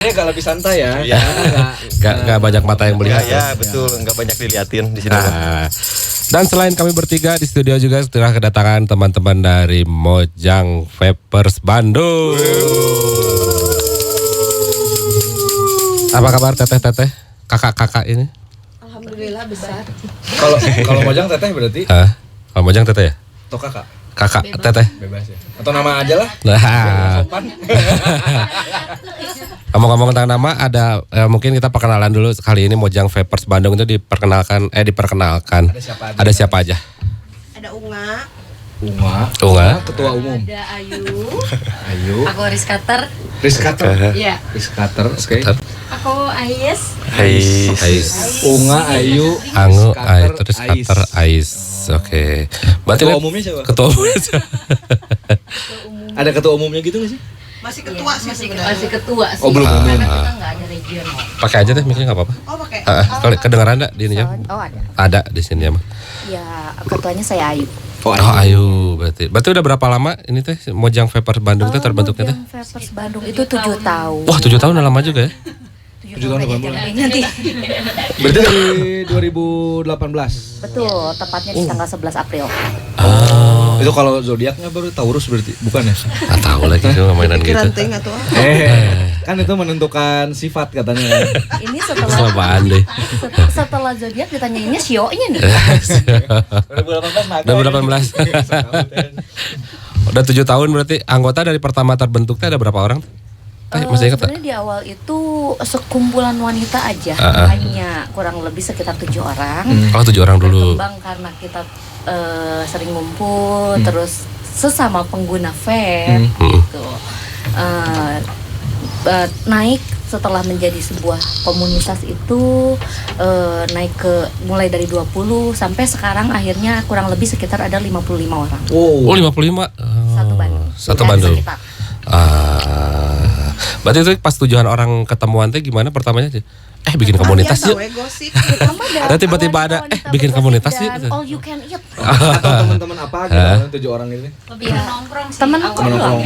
Agak lebih santai ya. Iya. Gak banyak mata yang melihat. Ya, betul, nggak banyak diliatin di sini. Nah, dan selain kami bertiga di studio juga setelah kedatangan teman-teman dari Mojang Vapers Bandung. Apa kabar teteh-teteh? Kakak-kakak ini? Alhamdulillah besar. Kalau Mojang teteh berarti Hah? Kalau Mojang teteh ya? atau kakak? Kakak Bebas. teteh. Bebas ya. Atau nama aja lah. Nah, Sopan. ngomong-ngomong tentang nama, ada mungkin kita perkenalan dulu kali ini Mojang Vapers Bandung itu diperkenalkan. Ada siapa aja? Ada Unga, Unga. Ketua umum. ada Ayu, Ayu. aku Rizkater, Rizkater. iya, Rizkater. Oke. aku Ais, Ais. Unga, Ayu, Angu, Rizkater, terus Kater, Ais. Oke. Berarti Ketua umumnya siapa? Ketua umumnya siapa? Ada ketua umumnya gitu nggak sih? masih ketua sih masih ketua sih. Oh, belum. Karena kita nggak ada regional. Pakai aja deh mikirnya nggak apa-apa. Oh pakai. Kalau kedengeran enggak di ininya? Oh ada. Ada di sini ya, Mas. Ya ketuanya saya Ayu. Oh, Oh, Ayu berarti. Berarti udah berapa lama ini teh Mojang Vapers Bandung teh terbentuknya teh? Mojang Vapers Bandung itu 7 tahun. Wah, 7 tahun udah lama juga ya. 7 7 tahun aja, 8 bulan. jangan nanti. Berarti dari 2018. Betul, tepatnya di tanggal 11 April. Oh, Itu kalau zodiaknya baru Taurus berarti, bukan ya? enggak tahu lagi itu mainan gitu. Ranting atau apa? Kan itu menentukan sifat katanya kan. Ini setelah Selapaan deh. setelah zodiak ditanyainnya Shio-nya nih. 2018 2018. Udah 7 tahun berarti anggota dari pertama terbentuknya ada berapa orang? Masih ingat tak? Sebenarnya di awal itu sekumpulan wanita aja, hanya kurang lebih sekitar 7 orang. Oh, 7 orang dulu. Berkembang karena kita sering ngumpul, terus sesama pengguna vape gitu. Naik setelah menjadi sebuah komunitas itu naik ke mulai dari 20 sampai sekarang akhirnya kurang lebih sekitar ada 55 orang. Oh, 55. Satu Bandung. Satu Dan Bandung. sekitar. Berarti itu pas tujuan orang ketemuan teh gimana pertamanya sih? Bikin komunitas yuk. Pertama Ada tiba-tiba ada, bikin komunitas yuk. dan all you can eat. Atau teman-teman apa gitu 7 orang ini? Lebih nongkrong sih. Temen awalnya. nongkrong.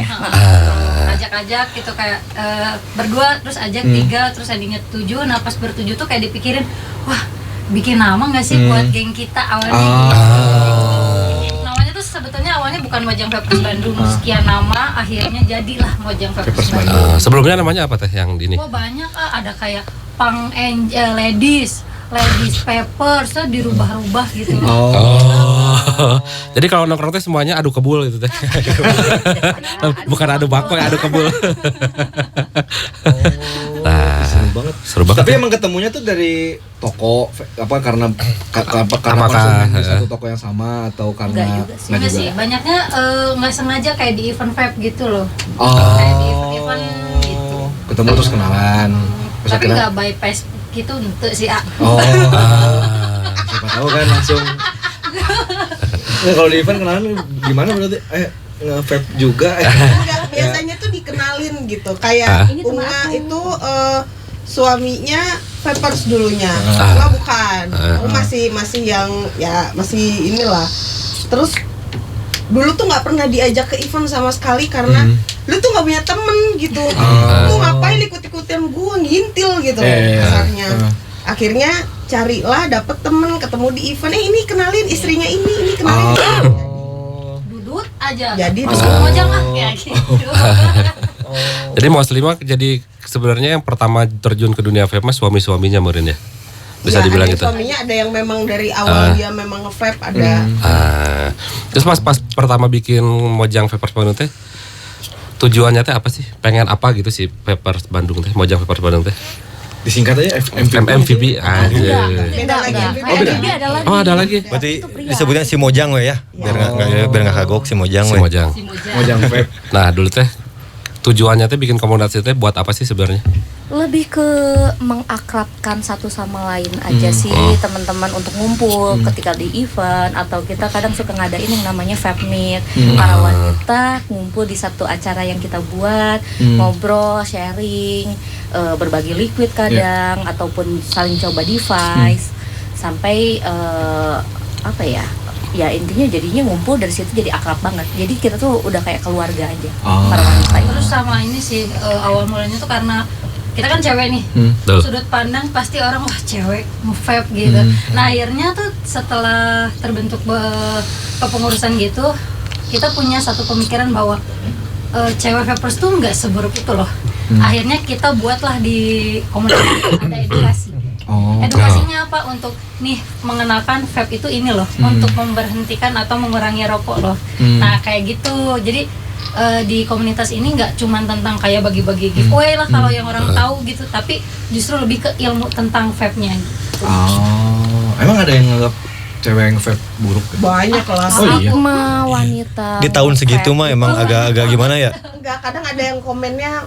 Ajak-ajak gitu kayak berdua terus ajak 3 terus endingnya 7. Nah pas bertujuh tuh kayak dipikirin, wah bikin nama nggak sih buat geng kita awalnya gitu. Namanya tuh sebetulnya awalnya bukan Mojang Vapers Bandung, sekian nama akhirnya jadilah Mojang Vapers Bandung. Sebelumnya namanya apa teh yang di ini? Oh banyak ada kayak Pang Angel ladies papers tuh dirubah-rubah gitu. Oh. Jadi kalau nongkrong teh semuanya adu kebul gitu teh. Bukan adu bako ya, adu kebul. Nah, seru banget. Tapi emang ketemunya tuh dari toko apa karena Apakah, konsumen di satu toko yang sama atau karena Enggak juga sih. Enggak sih, banyaknya nggak sengaja kayak di event vape gitu loh. Oh. Kayak di event gitu. Ketemu terus kenalan. Terus Tapi akhirnya- nggak bypass gitu untuk sih. Oh. Siapa tahu kan langsung. Nah, kalau di event kenalan gimana berarti? Nge-vape juga. Enggak, biasanya tuh dikenalin gitu. Kayak Ini teman Unga aku. itu suaminya Vapers dulunya. Unga bukan. Unga masih yang ya masih inilah. Terus dulu tuh nggak pernah diajak ke event sama sekali karena lu tuh nggak punya temen gitu. Lu ngapain ikut-ikutin gua ngintil gitu kasarnya. Akhirnya carilah dapet temen ketemu di event. Ini kenalin istrinya ini kenalin. Dudut aja. Jadi Mojang lah kayak gitu. Jadi Muslimah jadi sebenarnya yang pertama terjun ke dunia vape mah suami-suaminya meureun ya. Bisa ya, dibilang ada gitu. suaminya ada yang memang dari awal dia memang nge-vape ada. Terus pas pertama bikin Mojang Vapers Bandung teh tujuannya teh apa sih? Pengen apa gitu sih Vapers Bandung teh, Mojang Vapers Bandung teh? Disingkat aja MVB aja. Beda lagi. Oh, ada lagi. Oh, ada lagi. Berarti disebutnya si Mojang we ya. Biar nggak kagok si Mojang Si we. Mojang. Mojang vape. Nah, dulu teh tujuannya teh bikin komunitas teh buat apa sih sebenarnya? Lebih ke mengakrabkan satu sama lain aja sih teman-teman untuk ngumpul ketika di event atau kita kadang suka ngadain yang namanya vape meet. Para wanita ngumpul di satu acara yang kita buat, ngobrol, sharing, berbagi liquid kadang ataupun saling coba device sampai apa ya? Ya intinya jadinya ngumpul dari situ jadi akrab banget. Jadi kita tuh udah kayak keluarga aja para wanita ini. Terus sama ini sih awal mulanya tuh karena kita kan cewek nih, Tuh. sudut pandang pasti orang wah cewek nge-vape gitu. Nah akhirnya tuh setelah terbentuk kepengurusan gitu, kita punya satu pemikiran bahwa cewek vapers tuh nggak seburuk itu loh. Akhirnya kita buatlah di komunitas ada edukasi. Edukasinya apa? Untuk nih mengenalkan vape itu ini loh, untuk memberhentikan atau mengurangi rokok loh. Nah kayak gitu. Jadi di komunitas ini nggak cuma tentang kayak bagi-bagi giveaway lah kalau yang orang tahu gitu, tapi justru lebih ke ilmu tentang vape-nya gitu. Emang ada yang nganggap cewek yang vape buruk? Banyak lah. Stigma wanita Di tahun segitu vape mah emang agak gimana ya? Enggak, kadang ada yang komennya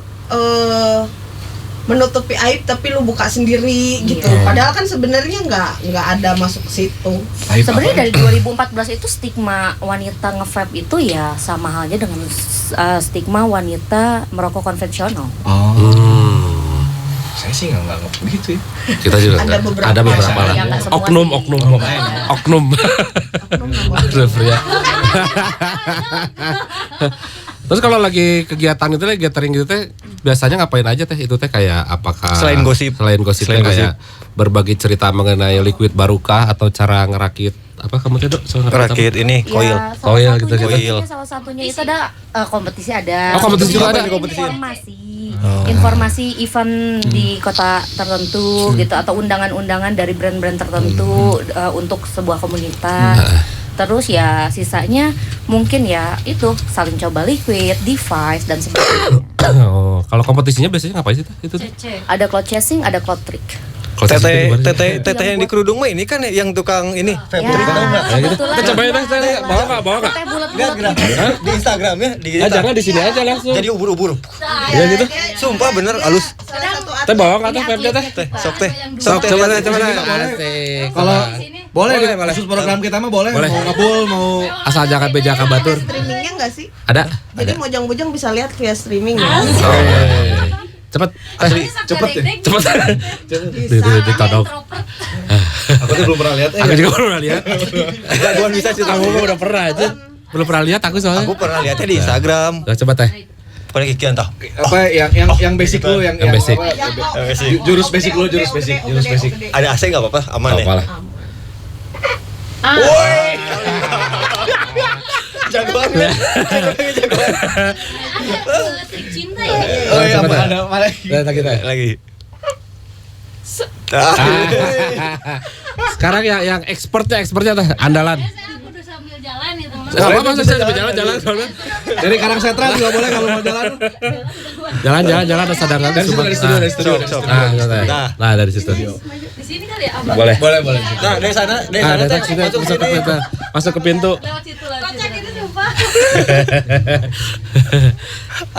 menutupi aib tapi lu buka sendiri gitu. Padahal kan sebenarnya nggak ada masuk ke situ. Sebenarnya dari 2014 itu stigma wanita nge-vape itu ya sama halnya dengan stigma wanita merokok konvensional. Saya sih nggak nganggap begitu ya. Kita juga Ada enggak. beberapa. Ada beberapa lah. Ya, nggak semua Oknum. Ada pria. Terus kalau lagi kegiatan itu gathering gitu teh biasanya ngapain aja teh? Itu teh kayak apakah Selain gosip. Selain gosip Selain kayak berbagi cerita mengenai liquid barukah atau cara ngerakit apa kamu tuh Rakit ini koil. Koil gitu, Salah satunya itu ada kompetisi ada. Oh, kompetisi juga ada. Informasi event di kota tertentu gitu atau undangan-undangan dari brand-brand tertentu untuk sebuah komunitas. Terus ya sisanya mungkin ya itu saling coba liquid, device dan sebagainya. Oh, kalau kompetisinya biasanya ngapain sih teh? Itu teh? Cece. Ada cloud chasing, ada cloud trick. Teteh yang di kerudung mah ini kan yang tukang ini vape trick tau nggak? Kebetulan. Kita cobain teh, bawa nggak? Teh Lihat bulat-bulat. di Instagramnya di Jangan di sini aja langsung. jadi ubur-ubur. Ya gitu. Sumpah bener halus. Salah satu Teh bawa nggak Ini teh vape teh? Teh, sok teh. Sok, coba teh, coba teh. Asik. Kalau boleh Boleh, di khusus program kita mah boleh. Boleh. Mau ngabul mau Asal jangan bejaka batur. streamingnya nggak sih? Ada. Jadi mojang-mojang bisa lihat via streaming. Cepet. asli cepet ya. Cepet. Ditodong. Aku tuh belum pernah lihat. Aku juga pernah lihat. Jagoan bisa sih Aku mah udah pernah aja. Belum pernah lihat aku soalnya. Aku pernah lihatnya di Instagram. Nah, coba teh. Pada kikian tah. Apa yang basic lu yang basic. apa, jurus basic lu jurus basic. Ada AC nggak apa-apa? Aman ya? Apalah. Jagoan ya. Trik cinta ya. Oh iya, Coba, ada malah. Lihat kita. Lagi. Sekarang yang expertnya teh andalan. Biasanya aku udah sambil jalan ya teman. Enggak apa-apa saya jalan soalnya. Dari Karang Setra juga boleh kalau mau jalan. Jalan ada sadarkan Dari cuma. studio, dari studio. Nah, dari situ. Di sini kali ya abang. Boleh. Boleh. Nah, dari sana Ada teh. teh masuk ke pintu. Lewat situ. Kocak itu sumpah.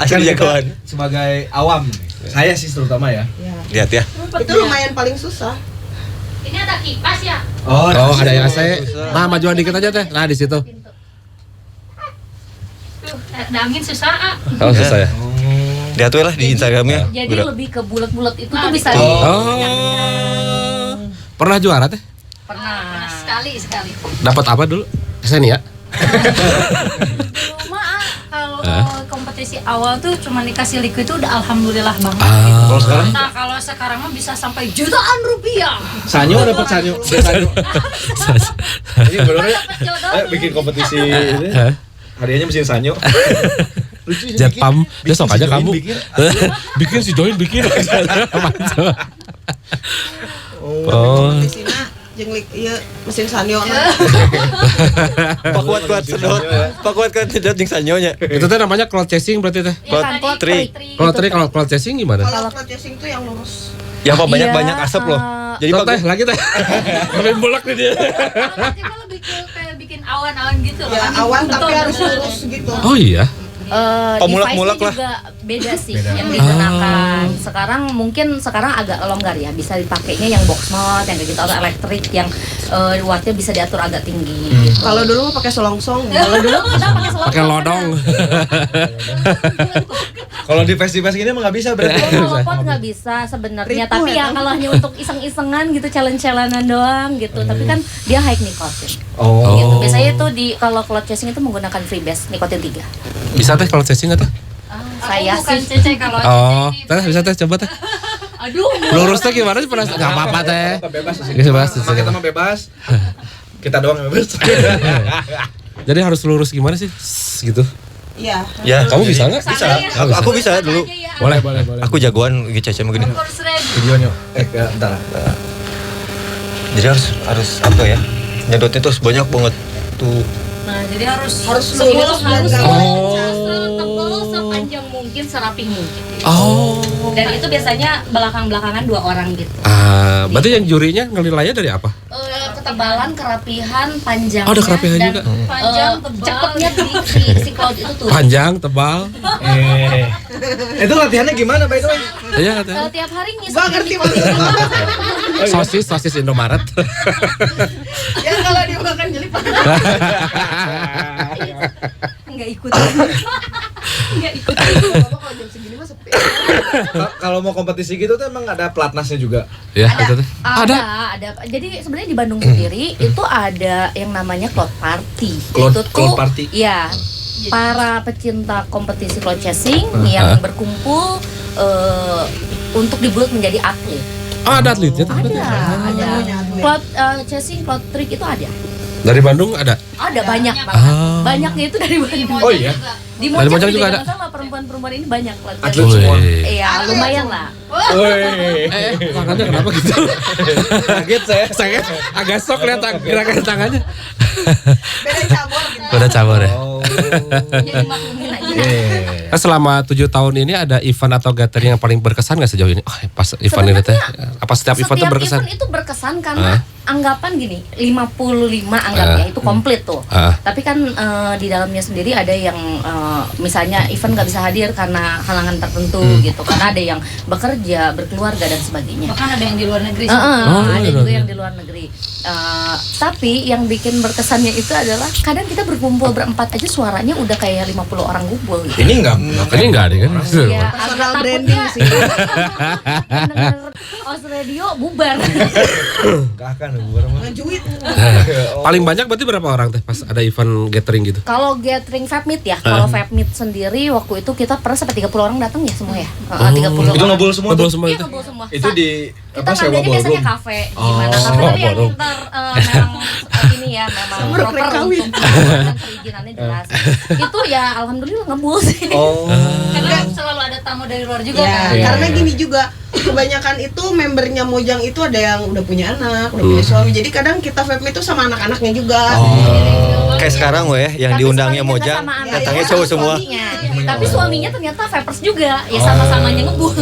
Asli jagoan. Sebagai awam, saya sih terutama ya. Lihat ya. Itu lumayan paling susah. Ini ada kipas ya. Oh, ada yang AC. Nah, majuan dikit aja teh. Nah, di situ. Tuh, ada angin susah. Oh, susah ya. Lihat lah di Instagramnya. Jadi lebih ke bulat-bulat itu tuh bisa Oh. Pernah juara teh? Pernah sekali. Dapat apa dulu? Kesenia. Cuma kalau kompetisi awal tuh cuma dikasih liquid itu udah alhamdulillah banget. Kalau sekarang Nah kalau sekarang mah bisa sampai jutaan rupiah. Sanyo dapat Sanyo. Ini bener ya. Dapat jodoh. Bikin kompetisi ini. Hadiahnya mesin Sanyo. Lucu Jet pump. Besok aja kamu. Bikin si Join bikin. Oh. Di sini jenglik iya mesin sanyo. Pak kuat sedot. Pak kuat sedot jeung sanyonya. Itu teh namanya cloud chasing berarti teh. Cloud trick. Kalau cloud chasing gimana? Kalau processing tuh yang lurus. Ya apa banyak asap loh. Jadi Sok teh bagus. lagi teh. Main bolak nih dia. Kalau tiba lebih ke kayak bikin awan-awan gitu loh. Ya Angin awan buntung. tapi harus lurus gitu. Oh iya. Pemulak-mulak device-nya juga beda sih yang digunakan. Sekarang agak longgar ya, bisa dipakainya yang box mode, yang kayak gitu atau elektrik yang wattnya bisa diatur agak tinggi. Gitu. Kalau dulu mah pakai selongsong. Kalau dulu kita pakai selop. Pakai lodong. Kalau di festival gini emang nggak bisa berarti. Kalau pot nggak bisa sebenarnya, tapi ya kalau hanya untuk iseng-isengan gitu, challenge-challengean doang gitu. Tapi kan dia high nikotin. Oh. Gitu. Biasanya itu kalau cloud chasing itu menggunakan freebase nikotin 3. Bisa teh kalau chasing nggak teh? Saya Aku bukan sih Cece kalau Oh, Cece teh ini bisa teh coba teh. Aduh. Lurusnya gimana sih pernah? Enggak apa-apa teh. Bebas sih. Bebas. Sama kita mah bebas. Kita doang yang bebas. Jadi harus lurus gimana sih? Gitu. Iya. Ya, Kamu bisa nggak? Bisa. Aku bisa dulu. Boleh. Aku jagoan GCC begini. Kurus ready. Videonya. Bentar. Jadi harus apa ya? Nyedotnya tuh banyak banget tuh. Nah, jadi harus lurus dan Harus gak setebal, sepanjang mungkin, serapih mungkin. Oh. Dan itu biasanya belakang-belakangan 2 orang gitu. Berarti yang jurinya nilainya dari apa? Ketebalan, kerapihan, panjangnya. Oh, ada kerapihan dan, juga. Panjang, tebal. Cepetnya si cloud itu tuh. Panjang, tebal. Itu latihannya gimana by the way? Iya katanya. Tiap hari Gua ngisep ngerti di cloud. Sosis Indomaret. Ya kalau dia makan jelly Enggak ikut. Enggak ikut. kalau jam segini mah sepi. Kalau mau kompetisi gitu tuh emang ada pelatnasnya juga. Ya, itu tuh. Ada. Jadi sebenarnya di Bandung sendiri itu ada yang namanya cloud party. Itu Cloud party? Iya. Para pecinta kompetisi cloud chasing yang berkumpul untuk dibuat menjadi atlet. Oh, ada atletnya tuh. Ada. Cloud chasing, cloud trick itu ada. Dari Bandung ada. Ada banyak banget. Banyaknya itu dari Bandung. Oh iya. Di Dari Mojang juga ada. Sama perempuan-perempuan ini banyak cloud Atlet chasing. semua. Iya, lumayan lah. Woi. Tangannya kenapa gitu? Kaget saya. Saya agak sok lihat gerakan tangannya. Beda cabur gitu. Udah cabur ya. Oh. Jadi maklumin aja. Nah, selama 7 tahun ini ada event atau gathering yang paling berkesan nggak sejauh ini? Oh, pas event ini teh. Apa setiap event tuh berkesan? Event itu berkesan karena anggapan gini, 55 anggapnya itu komplit tuh. Tapi kan di dalamnya sendiri ada yang misalnya event nggak bisa hadir karena halangan tertentu gitu. Karena ada yang bekerja, berkeluarga dan sebagainya. Bahkan ada yang di luar negeri. Ada juga yang di luar negeri. Tapi yang bikin berkesannya itu adalah kadang kita berkumpul berempat aja suaranya udah kayak 50 orang ngumpul gitu. Ini enggak. Ini enggak ada kan? Ya, Personal agak branding takutnya sih. denger Os Radio bubar. Enggak akan bubar mah. Ngejuit. Paling banyak berarti berapa orang teh pas ada event gathering gitu? Kalau gathering Fabmeet ya, kalau Fabmeet sendiri waktu itu kita pernah sampai 30 orang datang ya semua ya. 30 Itu orang. ngobrol semua Ngobrol tuh. semua Iya, itu. ngumpul semua. Itu di kita apa sewa ngambilnya biasanya ballroom. kafe gimana kafe sewa tapi yang ballroom. memang ini ya memang proper kawin. untuk dan perizinannya jelas. Itu ya alhamdulillah ngebul sih. Oh. Karena selalu ada tamu dari luar juga Ya, kan. karena gini juga kebanyakan itu membernya Mojang itu ada yang udah punya anak, udah punya suami. Jadi kadang kita vape itu sama anak-anaknya juga. Kayak sekarang weh yang Tapi diundangnya suaminya Mojang, sama anak. datangnya Iya, cowok semua. Suaminya. Tapi suaminya ternyata vapers juga, ya sama-samanya ngebul.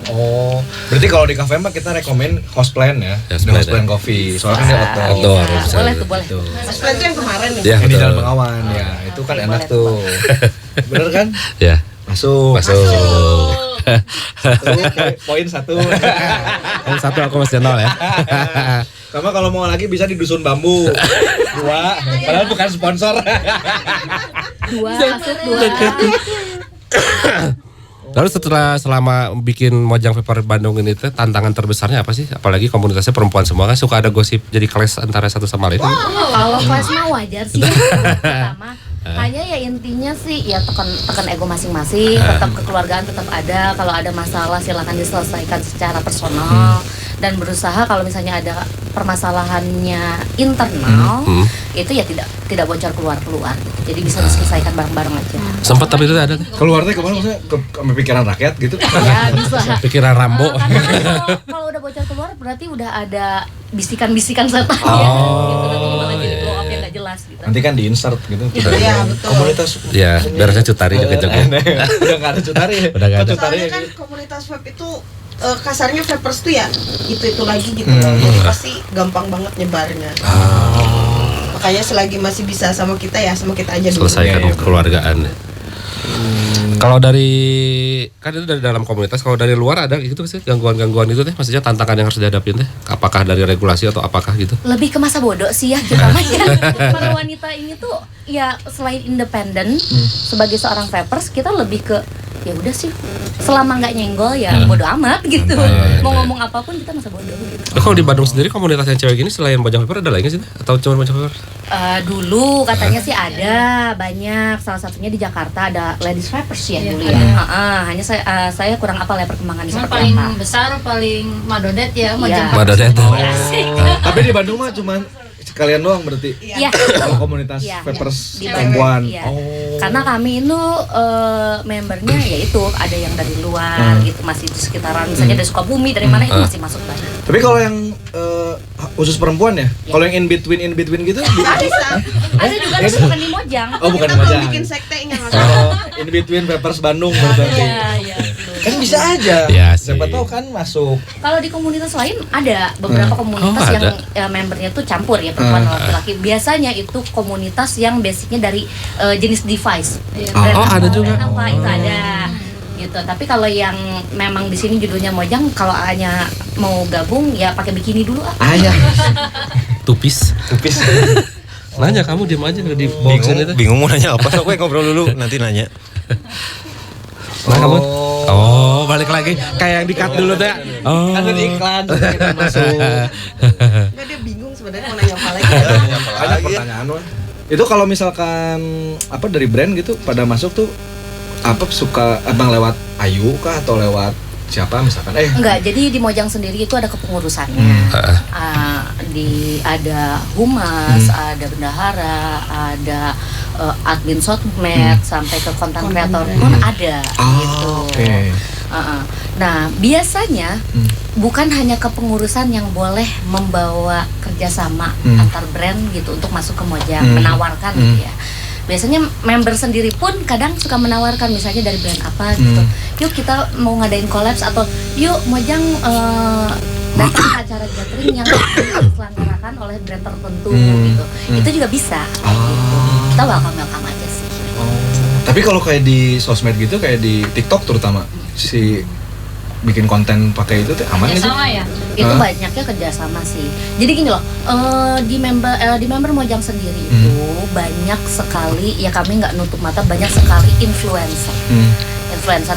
Oh. Berarti kalau di cafe mah kita rekomen host plan ya. Host Host plan plan coffee. Soalnya kan dia outdoor. Outdoor. Bisa. Boleh tuh, boleh. Tuh. Setelah itu yang kemarin nih. Ya, Yang di betul. Jalan Bengawan ya. Itu kan enak tuh. Bener kan? Ya. Masuk. Masuk. Poin 1. Yang satu aku masih nol ya. Sama kalau mau lagi bisa di Dusun Bambu. 2. Padahal bukan sponsor. 2 masuk 2. Lalu selama bikin Mojang Vapor Bandung ini teh tantangan terbesarnya apa sih? Apalagi komunitasnya perempuan semua kan suka ada gosip jadi clash antara satu sama lain. Kalau kelas mah wajar sih. Pertama, hanya ya intinya sih ya tekan ego masing-masing, tetap kekeluargaan tetap ada. Kalau ada masalah silakan diselesaikan secara personal dan berusaha kalau misalnya ada permasalahannya internal itu ya tidak bocor keluar gitu. Jadi bisa diselesaikan bareng-bareng aja. Sempat tapi itu ada teh. Keluarnya kemana maksudnya? Ke pikiran rakyat gitu. Ya bisa. Pikiran Rambo. Karena kalau udah bocor keluar berarti udah ada bisikan-bisikan setan ya. Gitu nanti malah jadi blow up yang gak jelas gitu. Nanti kan di-insert gitu. Iya, betul. Komunitas Ya, biasanya Cutari joget-joget. udah nggak ada cutari ya. Udah nggak ada. Cutari Soalnya ya. kan komunitas vape itu kasarnya vapers tuh ya itu lagi gitu loh. Jadi pasti gampang banget nyebarnya. Makanya selagi masih bisa sama kita ya sama kita aja dulu. Selesaikan Iya, iya. keluargaan. Kalau dari kan itu dari dalam komunitas, kalau dari luar ada gitu sih gangguan-gangguan itu teh, maksudnya tantangan yang harus dihadapin teh, apakah dari regulasi atau apakah gitu? Lebih ke masa bodoh sih ya kita mah ya. Para wanita ini tuh ya selain independen sebagai seorang vapers kita lebih ke ya udah sih selama nggak nyenggol ya bodoh amat gitu. Mau ngomong apapun kita masa bodoh gitu. Kalau di Bandung sendiri komunitas yang cewek gini selain Mojang Vapor ada lagi sih teh? Atau cuma Mojang Vapor? Dulu katanya sih ada banyak, salah satunya di Jakarta ada Ladies Vapers ya Iya, dulu ada. ya. Hanya saya kurang apal ya perkembangannya Cuma seperti paling apa. besar, paling madodet ya, Iya. Madodet. Tapi di Bandung mah cuman kalian doang berarti. Iya. Kalau komunitas Iya, vapers iya. perempuan. Iya. Oh. Karena kami itu membernya yaitu ada yang dari luar gitu, masih di sekitaran misalnya dari Sukabumi, dari mana itu masih masuk banyak. Tapi kalau yang khusus perempuan ya, kalau yang in between gitu Bisa. Ada juga tapi bukan di Mojang. Oh, bukan Kita di mau Mojang. bikin sektenya nggak Oh, in between vapers Bandung berarti. Iya. Kan bisa aja. Iya sih. Siapa tahu kan masuk. Kalau di komunitas lain ada beberapa komunitas Oh, yang ada. membernya tuh campur ya perempuan dan laki-laki. Biasanya itu komunitas yang basicnya dari jenis device. Iya. Brand Oh, apa, ada juga. brand apa itu ada. Gitu. Tapi kalau yang memang di sini judulnya Mojang, kalau hanya mau gabung ya pakai bikini dulu ah. Ayah. Tupis. Nanya kamu diam aja nggak di boxin itu. Bingung mau nanya apa? Sok gue ngobrol dulu, nanti nanya. Nah, kamu? Oh, balik lagi kayak yang di-cut dulu teh. Oh. Kan ada iklan kita masuk. Nggak, dia bingung sebenarnya mau nanya apa lagi. Ada pertanyaan wah. Itu kalau misalkan apa dari brand gitu pada masuk tuh apa suka abang lewat Ayu kah atau lewat siapa misalkan? Enggak, jadi di Mojang sendiri itu ada kepengurusannya. Ada humas, ada bendahara, ada admin sosmed sampai ke konten kreator pun ada gitu. Oke. Nah, biasanya bukan hanya kepengurusan yang boleh membawa kerjasama antar brand gitu untuk masuk ke Mojang, menawarkan gitu ya. Biasanya member sendiri pun kadang suka menawarkan misalnya dari brand apa gitu. Yuk kita mau ngadain collabs atau yuk Mojang datang ke acara gathering yang diselenggarakan oleh brand tertentu gitu. Itu juga bisa. Gitu. Kita welcome aja sih. Tapi kalau kayak di sosmed gitu kayak di TikTok terutama si bikin konten pakai itu tuh aman gitu? Sama ya. Itu banyaknya kerjasama sih. Jadi gini loh, di member Mojang sendiri itu banyak sekali ya, kami nggak nutup mata, banyak sekali influencer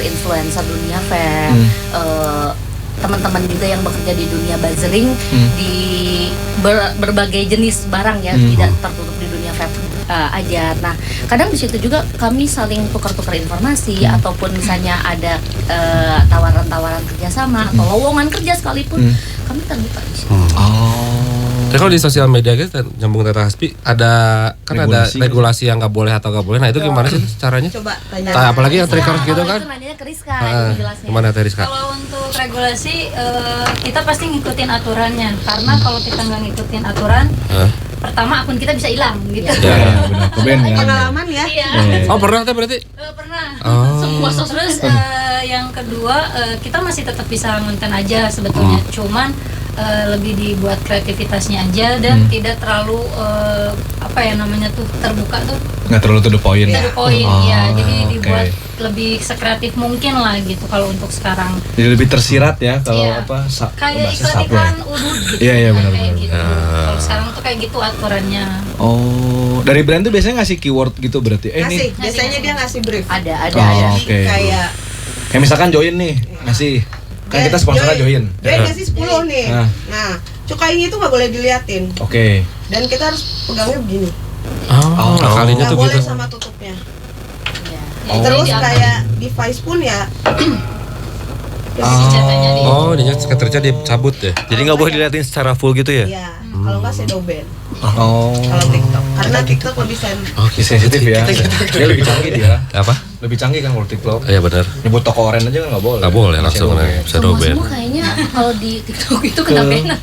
influencer dunia vape, teman-teman juga yang bekerja di dunia buzzering di berbagai jenis barang ya, tidak tertutup di dunia vape aja. Nah, kadang di situ juga kami saling tukar-tukar informasi ataupun misalnya ada tawaran-tawaran kerjasama atau lowongan kerja sekalipun, kami terbuka di situ. Tapi kalau di sosial media gitu nyambung Tata Hasbi ada kan Regulasi ada regulasi yang nggak boleh atau nggak boleh. Nah, itu gimana sih caranya? Coba tanya. Nah, apalagi yang trigger gitu kan? Itu nanyanya ke Rizka, itu jelasnya. Gimana Teh Rizka? Kalau untuk regulasi kita pasti ngikutin aturannya, karena kalau kita nggak ngikutin aturan, pertama akun kita bisa hilang gitu. Ya, benar. Keben kan. Pengalaman ya. Iya. Oh, pernah Teh berarti? Pernah. Oh. Semua terus yang kedua kita masih tetap bisa ngonten aja sebetulnya, cuman lebih dibuat kreativitasnya aja dan tidak terlalu apa ya namanya tuh terbuka tuh. Nggak terlalu to the point. To the point ya. Jadi oke. dibuat lebih sekreatif mungkin lah gitu kalau untuk sekarang. Jadi lebih tersirat ya kalau Iya. apa Kayak bahasa sapu ya. iklan-iklan udut gitu. Iya, iya, benar, Kayak benar. gitu. Kalau sekarang tuh kayak gitu aturannya. Oh, dari brand tuh biasanya ngasih keyword gitu berarti. Ngasih, Nih, biasanya dia ngasih brief. Ada. Oh, Jadi oke. kayak kayak misalkan join nih, ngasih. Kan kita sponsornya join. Join ngasih 10 nih. Nah. Nah, cukainya itu nggak boleh diliatin. Oke. Dan kita harus pegangnya begini. Oh, kalinya Nggak tuh boleh gitu. sama tutupnya. Ya, Terus jadi kayak device pun ya. senjatanya di Oh, dia skaternya dicabut ya. Jadi nggak boleh diliatin secara full gitu ya? Iya. Kalau nggak shadow ban. Oh. Kalau TikTok, karena TikTok lebih Sensitif ya. Dia lebih canggih dia. Apa? Lebih canggih kan kalau TikTok. Iya benar. Nyebut toko oren aja kan nggak boleh. Nggak boleh langsung Shadow nih. ban. Shadow ban. Semua kayaknya kalau di TikTok itu kena banned.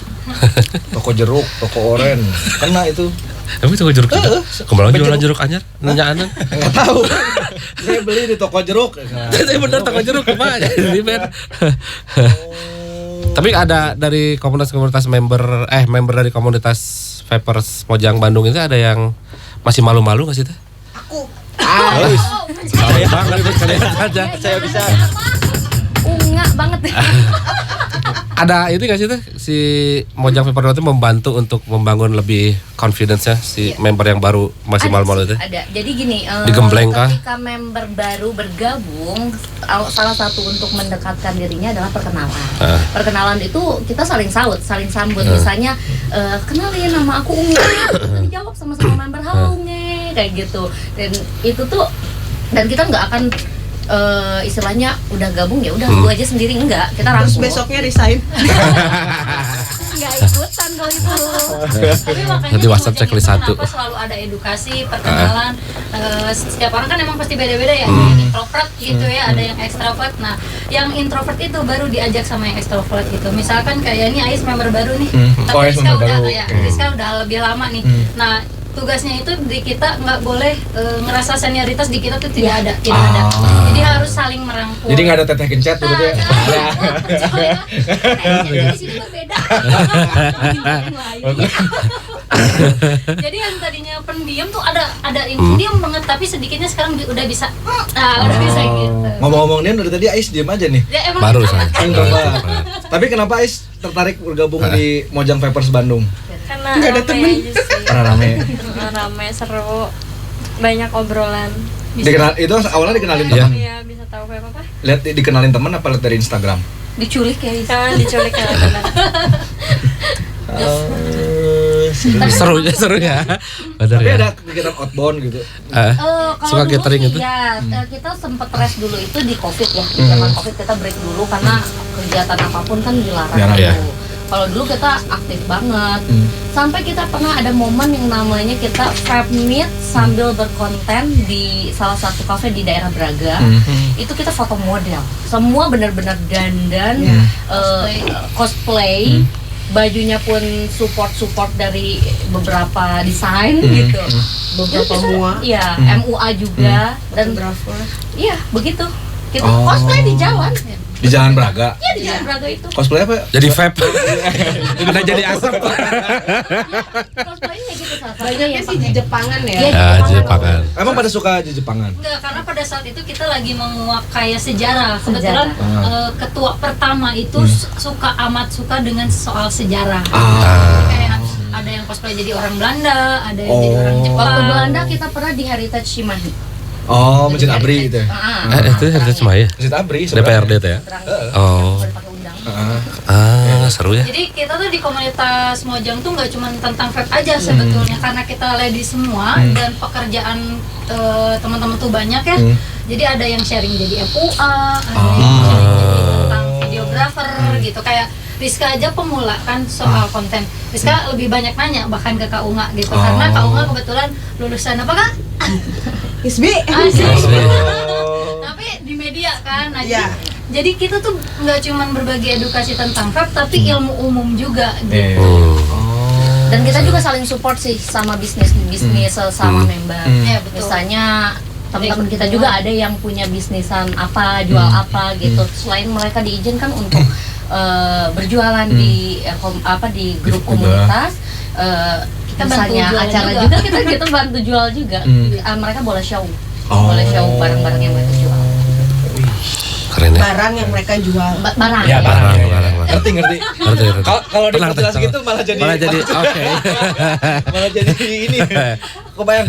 Toko jeruk, toko oren. Kena itu. Tapi toko jeruk juga. Kemarin jualan jeruk anyar, nyanyaan. Enggak tahu. Saya beli di toko jeruk. Saya bener toko jeruk kemana? Di band. Tapi ada dari komunitas-komunitas member dari komunitas Vapers Mojang Bandung itu ada yang masih malu-malu nggak sih Teh? aku. Saya banget kalian aja. Saya bisa. Unga banget. Ada itu nggak sih Teh si Mojang Vaper itu membantu untuk membangun lebih confidence-nya si member yang baru masih malu-malu itu? Ada. Jadi gini, Digembleng kah? ketika member baru bergabung, salah satu untuk mendekatkan dirinya adalah perkenalan. Perkenalan itu kita saling sambut. Misalnya, kenalin nama aku Unge, kita dijawab sama member, halo Unge, kayak gitu. Dan itu tuh, dan kita nggak akan istilahnya udah gabung ya udah lu aja sendiri, enggak, kita Terus rangkul. besoknya resign. Nggak ikutan kalau itu. Tapi makanya Nanti WhatsApp di Mojang checklist itu satu. kenapa selalu ada edukasi, perkenalan. Setiap orang kan emang pasti beda-beda ya. Ada yang introvert gitu ya, ada yang extrovert. Nah, yang introvert itu baru diajak sama yang extrovert gitu. Misalkan kayak ini Ais member baru nih. Tapi Oh, Ais Rizka member udah baru. ya, Rizka udah lebih lama nih. Nah, tugasnya itu di kita nggak boleh ngerasa senioritas di kita tuh tidak ada. Jadi harus saling merangkul. Jadi nggak ada teteh kencet gitu ya. Jadi di sini berbeda. Jadi yang tadinya pendiam tuh ada yang pendiam banget, tapi sedikitnya sekarang udah bisa udah bisa gitu. Ngomong-ngomong nih dari tadi Ais diem aja nih. Ya, emang Baru kita- saya. Introvert. Tapi kenapa Ais tertarik bergabung di Mojang Vapers Bandung? Karena Nggak ada rame temen. aja sih. Karena rame. Rame, seru, banyak obrolan. Dikenal itu awalnya dikenalin Iya. teman. Iya, bisa tahu kayak apa? Lihat dikenalin teman apa lihat dari Instagram? Diculik ya. Jangan diculik ya benar. Seru ya. Bener Tapi ya. ada kegiatan outbound gitu. Kalau Suka dulu catering sih itu? ya, kita sempet rest dulu itu di Covid ya. Di zaman Covid kita break dulu karena kegiatan apapun kan dilarang. Dilarang, ya. Kalau dulu kita aktif banget. Sampai kita pernah ada momen yang namanya kita vape meet sambil berkonten di salah satu kafe di daerah Braga. Itu kita foto model. Semua benar-benar dandan, cosplay. Bajunya pun support dari beberapa desain gitu. Beberapa Jadi kita- mua. Iya, MUA juga dan Fotografer. iya begitu. Kita Oh. cosplay di jalan. Di Jalan Braga. Iya di jalan Braga itu. Cosplay apa? Jadi vape. Udah jadi asap. Cosplaynya gitu salah satunya Banyaknya yang sih di pakai. Jepangan ya. Iya, Ya, Jepangan. Emang pada suka di Jepangan? Enggak, karena pada saat itu kita lagi menguak kayak sejarah. Kebetulan ketua pertama itu amat suka dengan soal sejarah. Kayak ada yang cosplay jadi orang Belanda, ada yang jadi orang Jepang. Waktu Belanda kita pernah di Heritage Cimahi. Oh, Masjid Abri itu ya. Itu Heritage Maya. Masjid Abri. DPRD tuh ya. Oh. Pakai undang. Seru ya. Jadi kita tuh di komunitas Mojang tuh nggak cuma tentang vape aja sebetulnya, karena kita ladies semua dan pekerjaan teman-teman tuh banyak ya. Jadi ada yang sharing jadi FUA, ada yang sharing jadi tentang videographer gitu. Kayak Rizka aja pemula kan soal konten. Rizka lebih banyak nanya bahkan ke Kak Unga gitu, karena Kak Unga kebetulan lulusan apa Kak? Isbi. Asik. Oh. Tapi di media kan. Nah, Iya. jadi kita tuh nggak cuma berbagi edukasi tentang vape, tapi ilmu umum juga gitu. Dan kita juga saling support sih sama bisnis sama member. Iya, betul. Misalnya teman-teman kita juga ada yang punya bisnisan apa, jual apa gitu. Selain mereka diizinkan untuk berjualan di di grup komunitas, Kita bantu misalnya jualan acara juga. juga kita bantu jual juga. Mereka boleh show, boleh show barang-barang yang mereka jual. Keren ya. Barang yang mereka jual. Barang. Ya, barang. Barang. Ngerti. Ngerti. Kalau Tenang, diperjelas tenang. gitu malah jadi oke. malah jadi ini. Kebayang.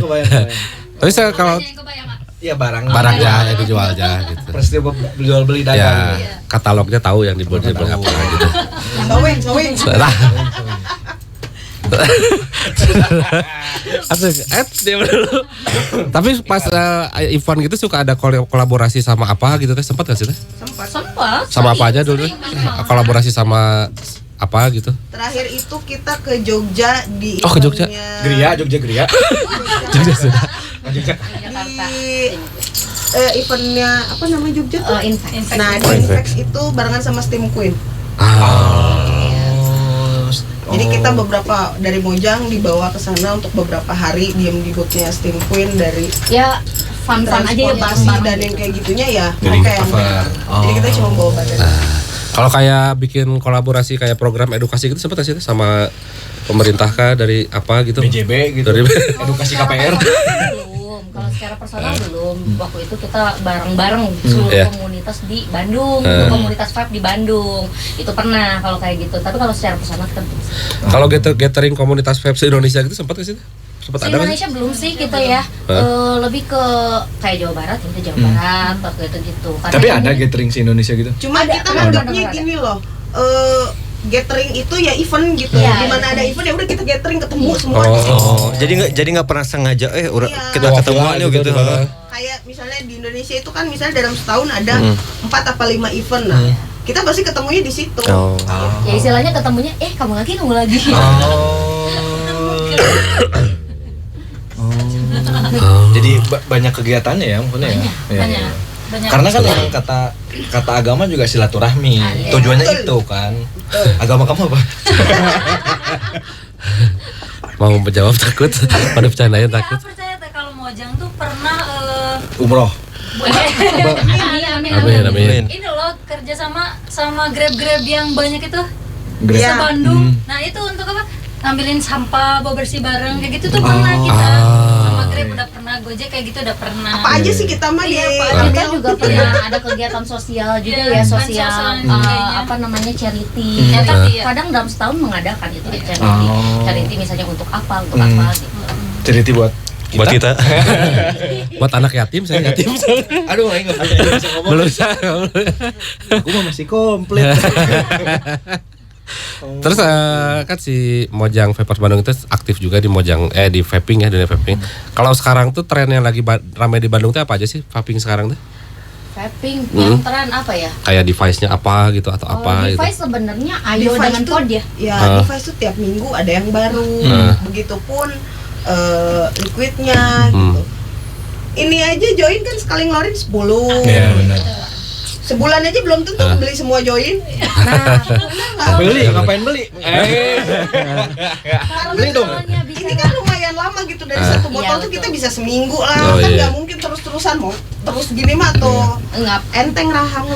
Tapi saya kalau Yang kebayang nggak? Iya barang. barang ya yang dijual aja gitu. Peristiwa jual beli Ya, dagang. katalognya tahu yang dibuat apa gitu. Sawing. Lah. Asik. Dia dulu. Tapi pas event gitu suka ada kolaborasi sama apa gitu teh, sempat gak sih teh? Sempat. Sama apa aja dulu? Kolaborasi sama apa gitu? Terakhir itu kita ke Jogja di Oh, ke Jogja. eventnya- Jogja Geria. Jogja sudah. di eventnya apa namanya Jogja tuh? Infect. Nah, di Infex itu barengan sama Steam Queen. Jadi kita beberapa dari Mojang dibawa ke sana untuk beberapa hari diem di boothnya Steam Queen dari Ya fun aja ya transportasi bareng-bareng. dan yang kayak gitunya ya Jadi mereka yang cover. bayar. Jadi kita cuma bawa badan. Kalau kayak bikin kolaborasi kayak program edukasi gitu sempat gak sih teh sama pemerintah kah dari apa gitu? BJB gitu. Dari Edukasi KPR. Belum, kalau secara personal belum. Waktu itu kita bareng-bareng seluruh Iya. komunitas di Bandung, komunitas vape di Bandung. Itu pernah kalau kayak gitu. Tapi kalau secara personal kita belum. kalau gathering komunitas vape se-Indonesia gitu sempat gak sih teh? Sempat ada nggak sih? Indonesia belum sih kita ya. Lebih ke kayak Jawa Barat, kita Jawa Barat waktu itu gitu. Karena Tapi ini- ada gathering se-Indonesia gitu. Cuma Ada, kita ada, nganggapnya ada. gini loh. Gathering itu ya event gitu. Iya, Dimana iya. ada event ya udah kita gathering ketemu semua. Oh, jadi nggak pernah sengaja Iya. kita ketemuan yuk gitu. Tiba-tiba. kayak misalnya di Indonesia itu kan misalnya dalam setahun ada 4 apa 5 event. Nah, kita pasti ketemunya di situ. Ya istilahnya ketemunya kamu lagi. Jadi banyak kegiatannya ya maksudnya ya. Banyak. Karena kan yang kata agama juga silaturahmi. Tujuannya itu kan. Agama kamu apa? Mau menjawab takut, pada bercandain takut. Percaya teh kalau Mojang tuh pernah Umroh. Amin. ini loh kerja sama Grab yang banyak itu Grab. se Bandung. Nah itu untuk apa? Ngambilin sampah, bawa bersih bareng kayak gitu tuh pernah kita. Sama Grab udah pernah, Gojek kayak gitu udah pernah. Apa aja sih kita mah Iya, di Pak. Kita juga pernah ada kegiatan sosial juga Iya, ya, sosial kayaknya. apa namanya charity. Charity, ya. Kadang dalam setahun mengadakan itu charity. Charity misalnya untuk apa gitu. Cerita buat kita. Buat anak yatim, saya yatim. Aduh, enggak bisa ngomong. Belum bisa. Aku mah masih komplit. Terus kan si Mojang Vapers Bandung itu aktif juga di Mojang di vaping ya, dunia vaping. Kalau sekarang tuh tren yang lagi ramai di Bandung tuh apa aja sih vaping sekarang tuh? Vaping yang tren apa ya? Kayak device-nya apa gitu atau apa gitu. Device sebenarnya ayo Device dengan tuh- pod ya. Ya, device tuh tiap minggu ada yang baru. Begitupun liquidnya gitu. Ini aja join kan sekali ngeluarin 10. Iya, benar. Sebulan aja belum tentu beli semua join. Beli, ngapain beli? Beli dong. Ini kan lumayan lama gitu dari satu botol Iya, tuh kita betul. bisa seminggu lah. Oh, Kan iya. nggak mungkin terus-terusan mau terus gini mah tuh Enggak. enteng rahang.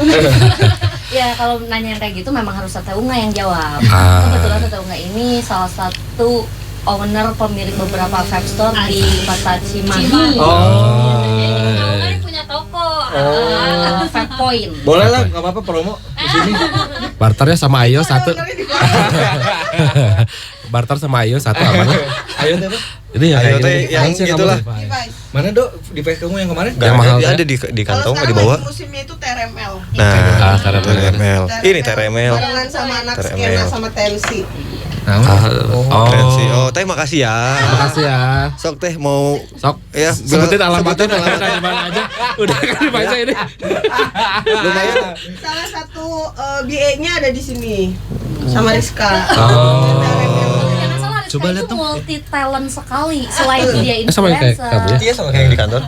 Ya kalau nanya yang kayak gitu memang harus Tata Unga yang jawab. Ah. Kebetulan Tata Unga ini salah satu owner pemilik beberapa vape store di Kota Cimahi. Kan punya toko. Vape Point. Boleh lah, nggak apa-apa promo di sini. Barternya sama Ayo satu. Ownernya di bawah. Barter sama Ayo satu apa? Ayo deh, Pak. Ini yang Ayo kayak teh, gini. yang Langsung kamu itulah. device. Device. Mana Dok? Device kamu yang kemarin? Yang mahal Ada ya? di Kalau kantong nggak sekarang dibawa. lagi musimnya itu TRML. Nah, TRML. Ini TRML. Barengan sama anak TRML. skena sama Tensi. Keren sih. Oh, teh makasih ya. Makasih ya. Sok teh mau Sok ya sebutin alamatnya sebutin alamat. di mana aja. Udah kan dibaca ini. Lumayan. Salah satu BA-nya ada di sini sama Rizka. Coba lihat itu dong. multi talent sekali selain dia Sama yang kayak influencer. kamu ya. Iya sama kayak yang di kantor.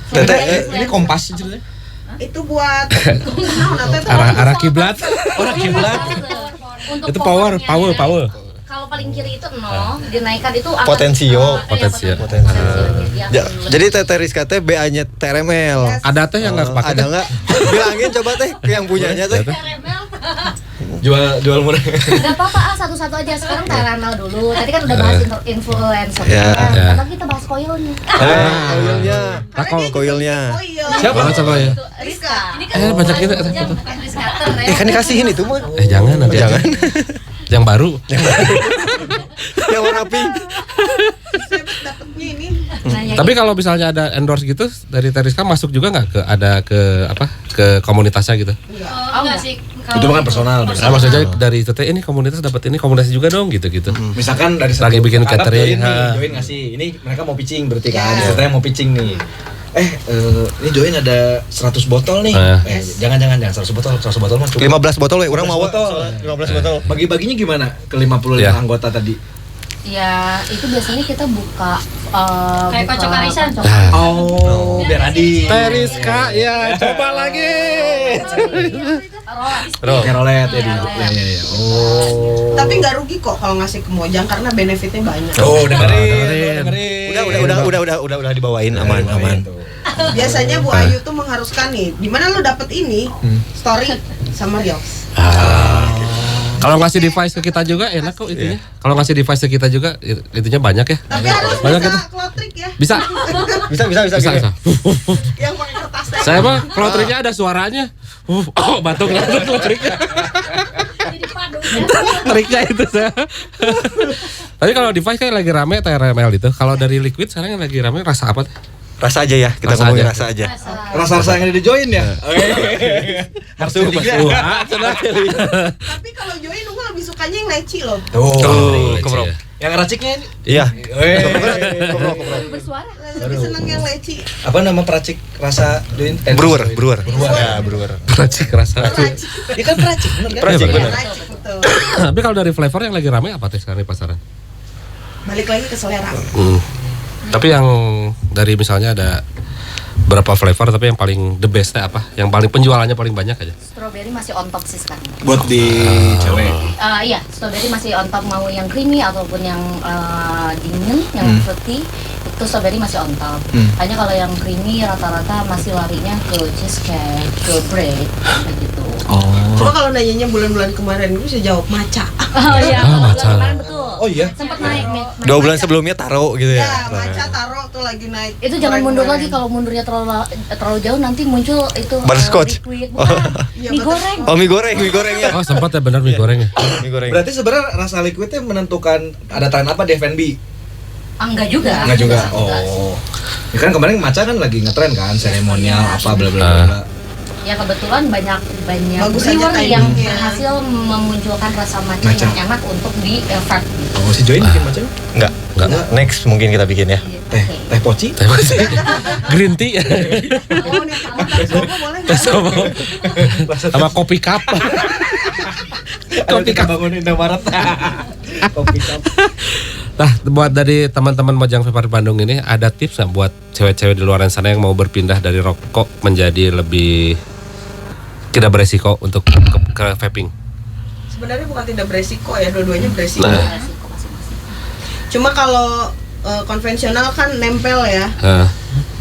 Teteh Ini kompas ceritanya. Itu buat Arah kiblat. Orang kiblat. Untuk Itu power. Kalau paling kiri itu 0, dinaikkan itu akan Potensio. Potensio. Ja, jadi Teteh Rizka teh BA-nya TRML. Ada teh yang nggak pakai. Ada nggak? Bilangin coba teh ke yang punyanya teh. Jual murah. Gak apa-apa, satu-satu aja. Sekarang TRML dulu. Tadi kan udah bahas influencer. Ya. Sekarang kita bahas koilnya. Koilnya. Koilnya. Siapa coba ya? Rizka. Ini kan Banyak kita. bukan Rizkater ya. Kan dikasihin itu mah. Jangan nanti. Jangan. Yang baru. Yang warna pink. dapetnya ini. Tapi kalau misalnya ada endorse gitu dari Teriska masuk juga nggak ke komunitasnya gitu? Enggak sih. Itu kan personal. Maksudnya dari Teteh ini komunitas dapat ini komunitas juga dong gitu. Misalkan dari Lagi bikin anggap catering, join nih, ha. join ngasih. Ini mereka mau pitching berarti kan. Ceritanya mau pitching nih. Ini join ada 100 botol nih. Jangan 100 botol mah cukup. 15 botol we, urang 15 mau botol. 15 botol. Bagi-baginya gimana ke 55 Ya. anggota tadi? Ya, itu biasanya kita buka Kayak kocok arisan. Oh, biar adil. Teriska ya coba lagi. Kayak rolet ya. Iya. Oh. Tapi nggak rugi kok kalau ngasih ke Mojang karena benefitnya banyak. Oh, dengerin. Udah dibawain aman. Biasanya Bu Ayu tuh mengharuskan nih, di mana lo dapet ini story sama reels. Kalau ngasih device ke kita juga enak kok itunya. Kalau ngasih device ke kita juga itunya banyak ya. Tapi harus Banyak bisa gitu. klotrik ya, Bisa. Bisa. yang pakai kertas teh. Saya mah kalau triknya ada suaranya. Batuk triknya. Triknya itu saya. Tapi kalau device kayak lagi rame TRML itu. Kalau dari liquid sekarang yang lagi rame rasa apa? Rasa aja ya, kita Rasa ngomongin aja. rasa aja. Rasa-rasa yang ada di join ya? Harus tiga. Tapi kalau join gue lebih sukanya yang leci loh. Oh, Keprop. Yang raciknya ini. Iya. Baru bersuara. Lebih seneng yang leci. Apa nama peracik rasa Brewer. Ya, brewer. Peracik rasa. Dia kan peracik, bener kan? Peracik, bener. Racik betul. Tapi kalau dari flavor yang lagi rame apa teh sekarang di pasaran? Balik lagi ke selera. Tapi yang dari misalnya ada berapa flavor tapi yang paling the best apa? Yang paling penjualannya paling banyak aja? Strawberry masih on top sih sekarang. Buat di cewek. Iya, strawberry masih on top, mau yang creamy ataupun yang dingin, yang fruity, itu strawberry masih on top. Hanya kalau yang creamy rata-rata masih larinya ke cheesecake, ke bread, begitu. Cuma kalau nanyanya bulan-bulan kemarin gue bisa jawab maca. Oh iya, Ah, kalau bulan matcha. kemarin betul. Oh iya. Sempat naik nih. 2 bulan sebelumnya taro gitu ya. Ya, maca taro tuh lagi naik. Itu jangan mundur Kemarin-kemarin. lagi, kalau mundurnya terlalu jauh nanti muncul itu Butterscotch. liquid. Bukan, Iya, mie goreng. Oh, mie goreng ya. Oh sempat ya benar mie goreng ya. Mie goreng. Berarti sebenarnya rasa liquidnya menentukan ada tren apa di F&B? Enggak juga. Enggak juga. Enggak sih. Oh. Ya kan kemarin maca kan lagi ngetren kan, seremonial apa bla bla bla. Ya kebetulan banyak Bagus aja brewer yang timingnya. berhasil memunculkan rasa matcha Matcha. yang enak untuk di vape. Oh, si Join bikin maca? Enggak. Next mungkin kita bikin ya. Teh poci? Green tea. Oh, nih kalau tak sobo boleh nggak? Sama kopi cup. Kopi bangun Indomaret. Kopi cup. Nah, buat dari teman-teman Mojang Vape Bandung ini ada tips nggak buat cewek-cewek di luar sana yang mau berpindah dari rokok menjadi lebih tidak beresiko untuk ke vaping? Sebenarnya bukan tidak beresiko ya, dua-duanya beresiko. Nah. Resiko masing-masing. Cuma kalau konvensional kan nempel ya, Nah,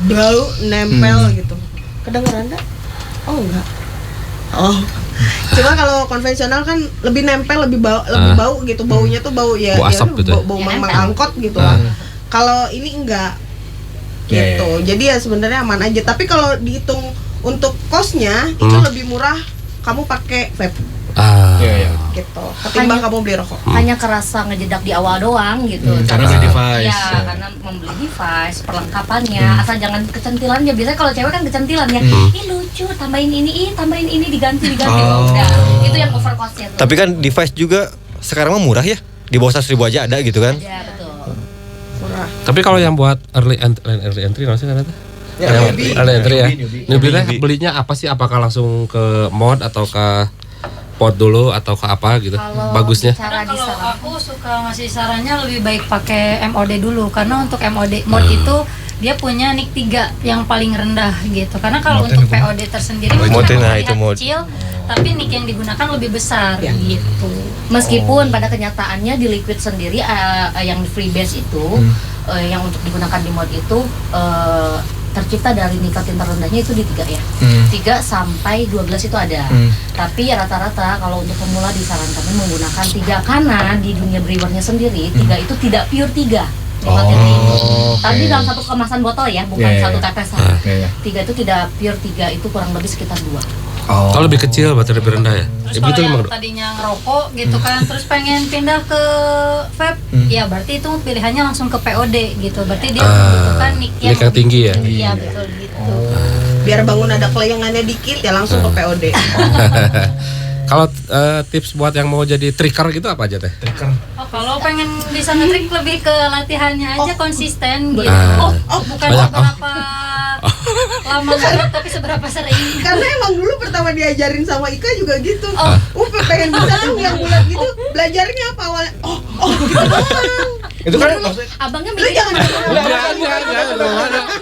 bau nempel gitu. Kedengeran enggak? Oh enggak. Oh. Cuma kalau konvensional kan lebih nempel, lebih bau gitu. Baunya tuh bau ya, Bau asap gitu ya? bau Ya, mang nempel. angkot gitu lah. Kalau ini enggak gitu. Jadi ya sebenarnya aman aja. Tapi kalau dihitung untuk kosnya itu lebih murah kamu pakai vape Iya. gitu. Ketimbang Hanya- kamu beli rokok. Hanya kerasa ngejedak di awal doang gitu. Karena beli device. Iya, karena membeli device, perlengkapannya, asal jangan kecentilannya. Biasanya kalau cewek kan kecentilan ya. Ih lucu, tambahin ini, diganti. Oh. Udah, itu yang over cost-nya tuh. Tapi kan device juga sekarang mah murah ya. Di bawah 100.000 aja ada gitu kan. Ya, betul. Murah. tapi kalau yang buat early entry nggak sih ternyata? Ya, Yang newbie. early entry ya. Newbie teh Newbie. belinya apa sih? Apakah langsung ke mod atau ke pot dulu atau ke apa gitu? Kalau Bagusnya. bicara Karena di kalau sana. aku suka ngasih sarannya lebih baik pakai MOD dulu, karena untuk MOD mod itu dia punya NIK 3 yang paling rendah gitu. Karena kalau Modnya untuk itu POD tersendiri Modnya, mungkin nah, terlihat itu mod. kecil, tapi NIK yang digunakan lebih besar gitu. Meskipun pada kenyataannya di liquid sendiri yang di freebase itu yang untuk digunakan di mod itu tercipta dari nikotin terendahnya itu di 3 ya. 3 sampai 12 itu ada. Tapi ya rata-rata kalau untuk pemula disarankan menggunakan 3 karena di dunia brewernya sendiri 3 itu tidak pure 3. Nikotin tinggi. Tapi dalam satu kemasan botol ya, bukan Iya, iya, satu iya. tetesan. Iya, iya. 3 itu tidak pure 3, itu kurang lebih sekitar 2. Oh, lebih kecil berarti lebih rendah ya? Terus Ya, kalau begitu yang emang. tadinya ngerokok gitu kan, terus pengen pindah ke vape, ya berarti itu pilihannya langsung ke POD gitu. Berarti dia membutuhkan NIK NIK yang tinggi ya? Iya betul gitu. Biar bangun ada kelayangannya dikit ya langsung ke POD. Kalau tips buat yang mau jadi tricker gitu apa aja teh? Oh, kalau pengen bisa nge-trick lebih ke latihannya aja konsisten gitu. Ah. Bukan Banyak, seberapa lama nge-trick, tapi seberapa sering. Karena emang dulu pertama diajarin sama Ika juga gitu. Pengen bisa tuh yang bulat gitu. Belajarnya apa awalnya? Gitu doang. Itu kan maksudnya Abangnya Lu mikir jangan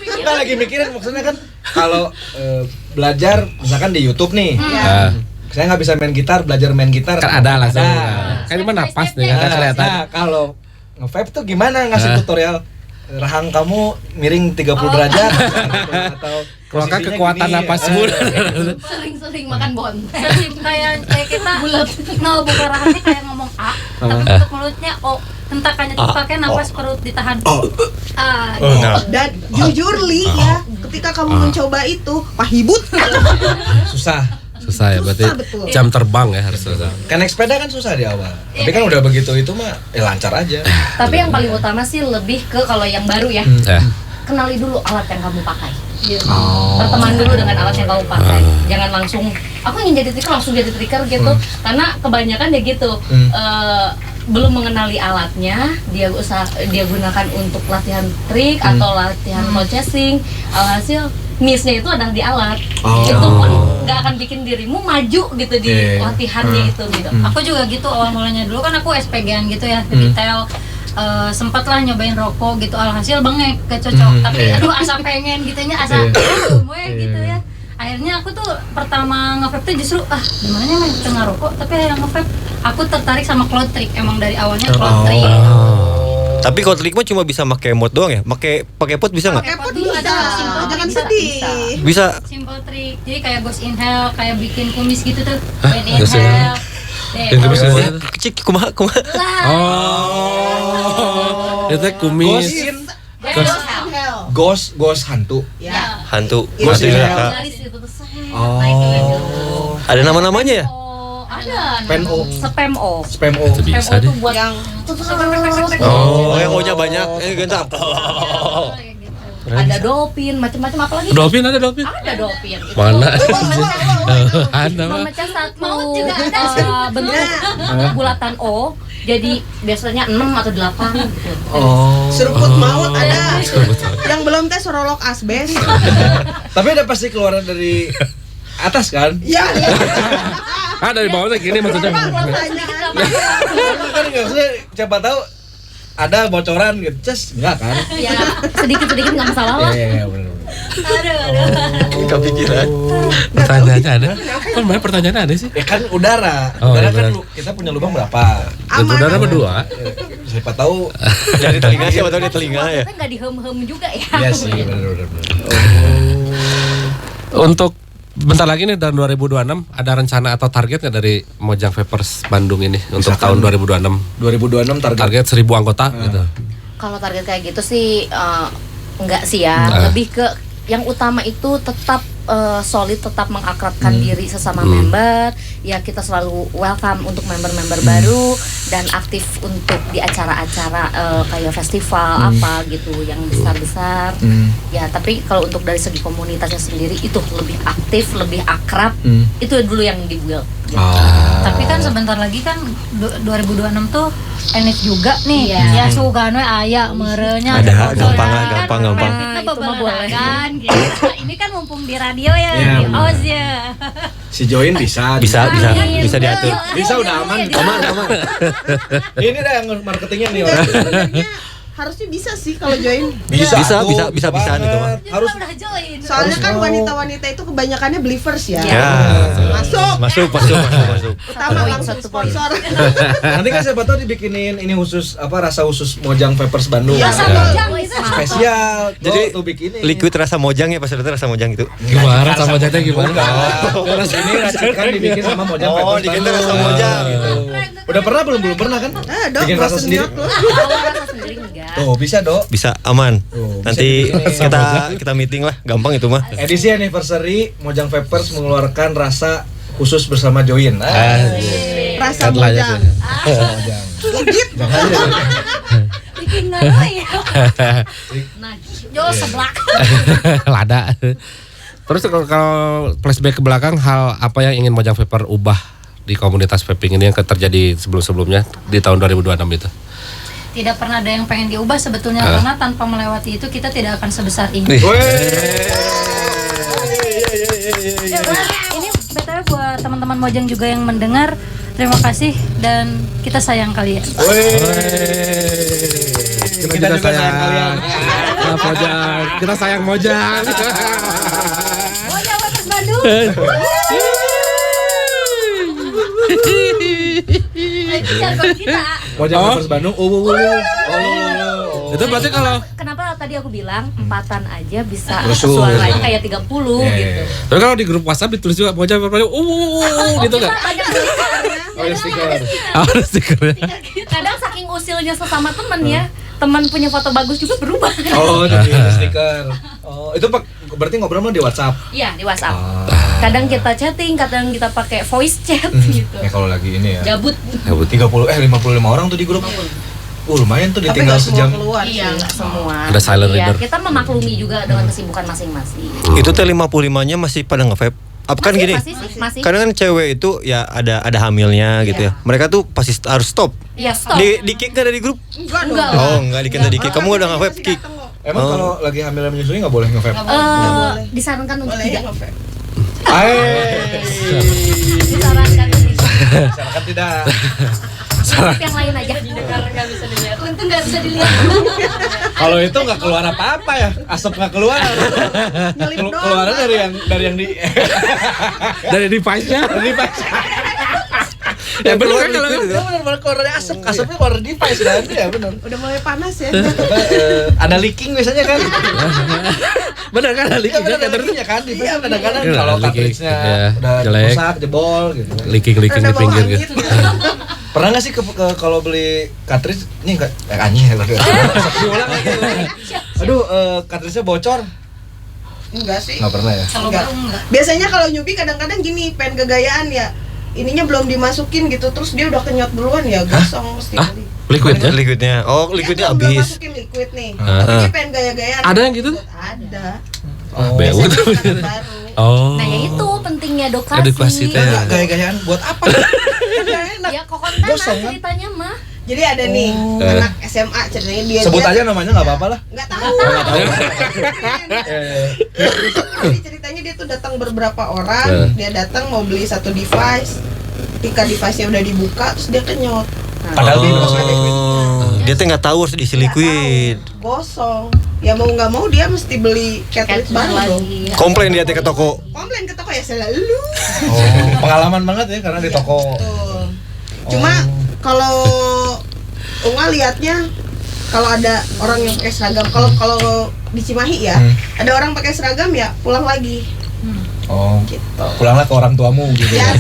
kita lagi mikirin maksudnya kan kalau belajar misalkan di YouTube nih. Nah, Saya nggak bisa main gitar, belajar main gitar. kan ada langsung. Ada. Kan ini mah napas nih, nggak kelihatan. Nah, kalau nge-vape tuh gimana ngasih tutorial rahang kamu miring 30 derajat atau Keluarkan posisinya kekuatan gini. napas dulu. sering-sering makan bonteng. Sering kayak kita buka rahangnya kayak ngomong A, tapi untuk mulutnya O. Hentakannya dipakai, napas perut ditahan. Dan jujur Li ya, ketika kamu mencoba itu pahibut. Susah ya, berarti Susah, betul. jam terbang ya harus susah. Kan naik sepeda kan susah di awal. Tapi kan udah begitu itu mah lancar aja. Tapi yang paling utama sih lebih ke kalau yang baru ya, Ya. kenali dulu alat yang kamu pakai. Berteman dulu dengan alat yang kamu pakai. Jangan langsung aku ingin jadi tricker langsung jadi tricker gitu. Karena kebanyakan ya gitu. belum mengenali alatnya, dia gunakan untuk latihan trik atau latihan low chasing, alhasil miss-nya itu adalah di alat. Itu pun nggak akan bikin dirimu maju gitu di latihannya itu gitu. Aku juga gitu awal mulanya, dulu kan aku SPG-an gitu ya, detail. Sempat lah nyobain rokok gitu, alhasil bengek, kecocok. Tapi aduh asa pengen gitunya, asa gitu ya. Akhirnya aku tuh pertama nge-vape tuh justru gimana main tengah rokok, tapi yang nge-vape aku tertarik sama cloud trick, emang dari awalnya cloud trick. Tapi kalau trik mah cuma bisa pakai mod doang ya? Pakai pot bisa nggak? Pakai pot Dulu bisa, ada simple jangan bisa. sedih. Bisa. Simple trick, jadi kayak ghost inhale, kayak bikin kumis gitu tuh, main inhale. Yang kumis gimana? Kecil kumaha. Itu kumis. Ghost hantu. Ya. Hantu. Ghost Hantu inhale. neraka. Garis gitu tuh, Oh. naik lagi. Ada nama-namanya ya? Ada. Pen-O. Spam O. Spam O. Itu bisa Spam O deh. tuh buat Yang Oh, yang O-nya banyak. Gantap. Kayak gitu. ada dolphin, macam-macam apa lagi? Dolphin ada dolphin? Ada dolphin. Itu Mana? Ada mah. memecah satu Maut juga ada. bentuk bulatan O. Jadi biasanya 6 atau 8 gitu. Oh. seruput maut ada. Yang belum tes sorolok asbes. Tapi ada pasti keluaran dari atas kan? Ya. Dari bawahnya gini maksudnya. Kan nggak usah, siapa tahu ada bocoran gitu, enggak kan? Ya sedikit-sedikit nggak masalah lah. Iya benar. Aduh. Kepikiran. Pertanyaannya ada? Kan banyak pertanyaannya ada sih. Ya kan udara. Oh, Udara iya, kan benar. kita punya lubang berapa? Dan udara berdua. Siapa tahu. Dari telinga siapa tahu di telinga ya. Kita nggak dihem-hem juga ya. Iya sih, benar. Untuk bentar lagi nih tahun 2026 ada rencana atau target nggak dari Mojang Vapers Bandung ini untuk Misalkan tahun 2026? 2026 Target 1000 anggota gitu. Kalau target kayak gitu sih enggak sih ya. Lebih ke yang utama itu tetap solid, tetap mengakrabkan diri sesama member. Ya kita selalu welcome untuk member-member baru dan aktif untuk di acara-acara kayak festival apa gitu yang besar-besar. Ya tapi kalau untuk dari segi komunitasnya sendiri itu lebih aktif, lebih akrab. Itu dulu yang dibuild. Gitu. Tapi kan sebentar lagi kan 2026 tuh enek juga nih. Ya sugan we aya merenya. Ada, gampang. Kita Itu mah boleh. kan gitu. Ini kan mumpung di radio ya, Iya, di benar. OZ ya. Si Join bisa. Bisa diatur. Bisa udah aman. Aman. Ini dah yang marketingnya nih Enggak, orang. sebenarnya harusnya bisa sih kalau join. Bisa bisa-bisaan itu mah. Harus Udah join. Soalnya kan wanita-wanita itu kebanyakannya believers ya. Ya. Masuk. Masuk. Utama langsung sponsor. nanti kan siapa tahu dibikinin ini khusus rasa khusus Mojang Vapers Bandung. Iya. Rasa mojang gitu. Spesial. Jadi, tuh bikinin. Liquid rasa mojang ya, pas itu rasa mojang itu. Gimana sama jatnya gimana? Ini racikan dibikin sama Mojang Oh, Vapers dibikin Bandung. rasa Mojang gitu. Udah pernah belum pernah kan? Dok, Bikin rasa sendiri. Kalau rasa sendiri enggak. Tuh bisa dok. Bisa aman. Tuh, bisa Nanti dibikin. kita meeting lah, gampang itu mah. Edisi anniversary Mojang Vapers mengeluarkan rasa khusus bersama Join. Rasa Kan lah ya, mojang. Mojang. Bikin apa ya? Nah, Jo seblak. Lada. Terus kalau flashback ke belakang, hal apa yang ingin Mojang Vapor ubah di komunitas vaping ini yang terjadi sebelum-sebelumnya di tahun 2026 itu? Tidak pernah ada yang pengen diubah sebetulnya, karena tanpa melewati itu kita tidak akan sebesar ini. Ini BTW buat teman-teman Mojang juga yang mendengar, terima kasih dan kita sayang kalian. Kita juga sayang kalian. Mojang, kita sayang Mojang. Mojang Vapers Bandung. Itu jargon kita. Mojang Vapers Bandung. Itu berarti kalau kenapa tadi aku bilang empatan aja bisa Rusuh. suaranya kayak 30 gitu. tapi kalau di grup WhatsApp ditulis juga Mojang Vapor gitu enggak? Banyak Oh, ya stiker. Ada stikernya. kadang saking usilnya sesama temen ya, teman punya foto bagus juga berubah. Oh, jadi stiker. Oh, itu berarti ngobrol mah di WhatsApp. Iya di WhatsApp. Kadang kita chatting, kadang kita pakai voice chat gitu. Ya kalau lagi ini ya. Gabut. 55 orang tuh di grup. Lumayan tuh Tapi ditinggal nggak semua sejam. keluar Iya sih. nggak semua. Ada silent Iya, reader. kita memaklumi juga dengan kesibukan masing-masing. Itu T55-nya masih pada nge-vape. apa kan gini? Masih. Kadang kan cewek itu ya ada hamilnya gitu ya. Mereka tuh pasti harus stop. Ya stop. Di kick nggak dari grup? Enggak dong. Enggak. Oh, enggak di kick. Kamu udah nggak vape kick? Emang Oh. kalau lagi hamil dan menyusui nggak boleh nge-vape? Disarankan untuk Boleh ya tidak. nge-vape? Disarankan untuk tidak. Misalkan tidak. Vape yang lain aja. Karena nggak bisa dilihat. Untung nggak bisa dilihat. Kalau itu nggak keluar apa-apa ya, asap nggak keluar. Keluarnya dari yang di Dari device-nya. dari device. Ya benar kan kalau Itu benar keluar dari asap, asapnya keluar dari device kan? Ya benar. Udah mulai panas ya. Apa, ada leaking biasanya kan? Benar kan ada Iya leaking benar kan? ada leakingnya kan? Device kan kadang-kadang Iya, kalau leaking, cartridge-nya ya, udah jelek. rusak, jebol gitu. Leaking di Ada bau pinggir angin gitu. Pernah nggak sih kalau beli cartridge ini enggak anjing lagi. Diulang lagi. Aduh, cartridge-nya bocor. Enggak sih. Nggak pernah ya? Kalau Enggak. baru enggak. Biasanya kalau nyubi kadang-kadang gini, pengen kegayaan ya. Ininya belum dimasukin gitu, terus dia udah kenyot duluan ya, gosong mesti Hah? beli. Liquid ya? Liquidnya. Oh, liquidnya Dia belum habis. masukin liquid nih. Ah. Tapi dia pengen gaya-gayaan. Ada yang gitu? Ada. BU Biasanya tuh. makanan baru. Oh. Nah ya itu pentingnya edukasi. Edukasi teh. Nggak gaya-gayaan buat apa? Nggak enak. Ya kok konten Gosong, kan? ceritanya mah. Jadi ada nih anak SMA ceritanya dia. Sebut aja namanya nggak apa-apa lah. Nggak tahu. Jadi ceritanya dia tuh datang beberapa orang, dia datang mau beli satu device. Ketika device-nya udah dibuka, terus dia kenyot. Padahal dia masuknya liquid. Dia tuh nggak tahu harus diisi liquid. Gosong. Ya mau nggak mau dia mesti beli cartridge baru dong. lagi. Komplain dia ke toko. Komplain ke toko ya selalu. Oh, pengalaman banget ya karena di toko. Tuh. Cuma kalau Unga liatnya kalau ada orang yang pakai seragam, kalau di Cimahi ya, ada orang pakai seragam ya pulang lagi. Oh, Gitu. pulanglah ke orang tuamu gitu. Yes.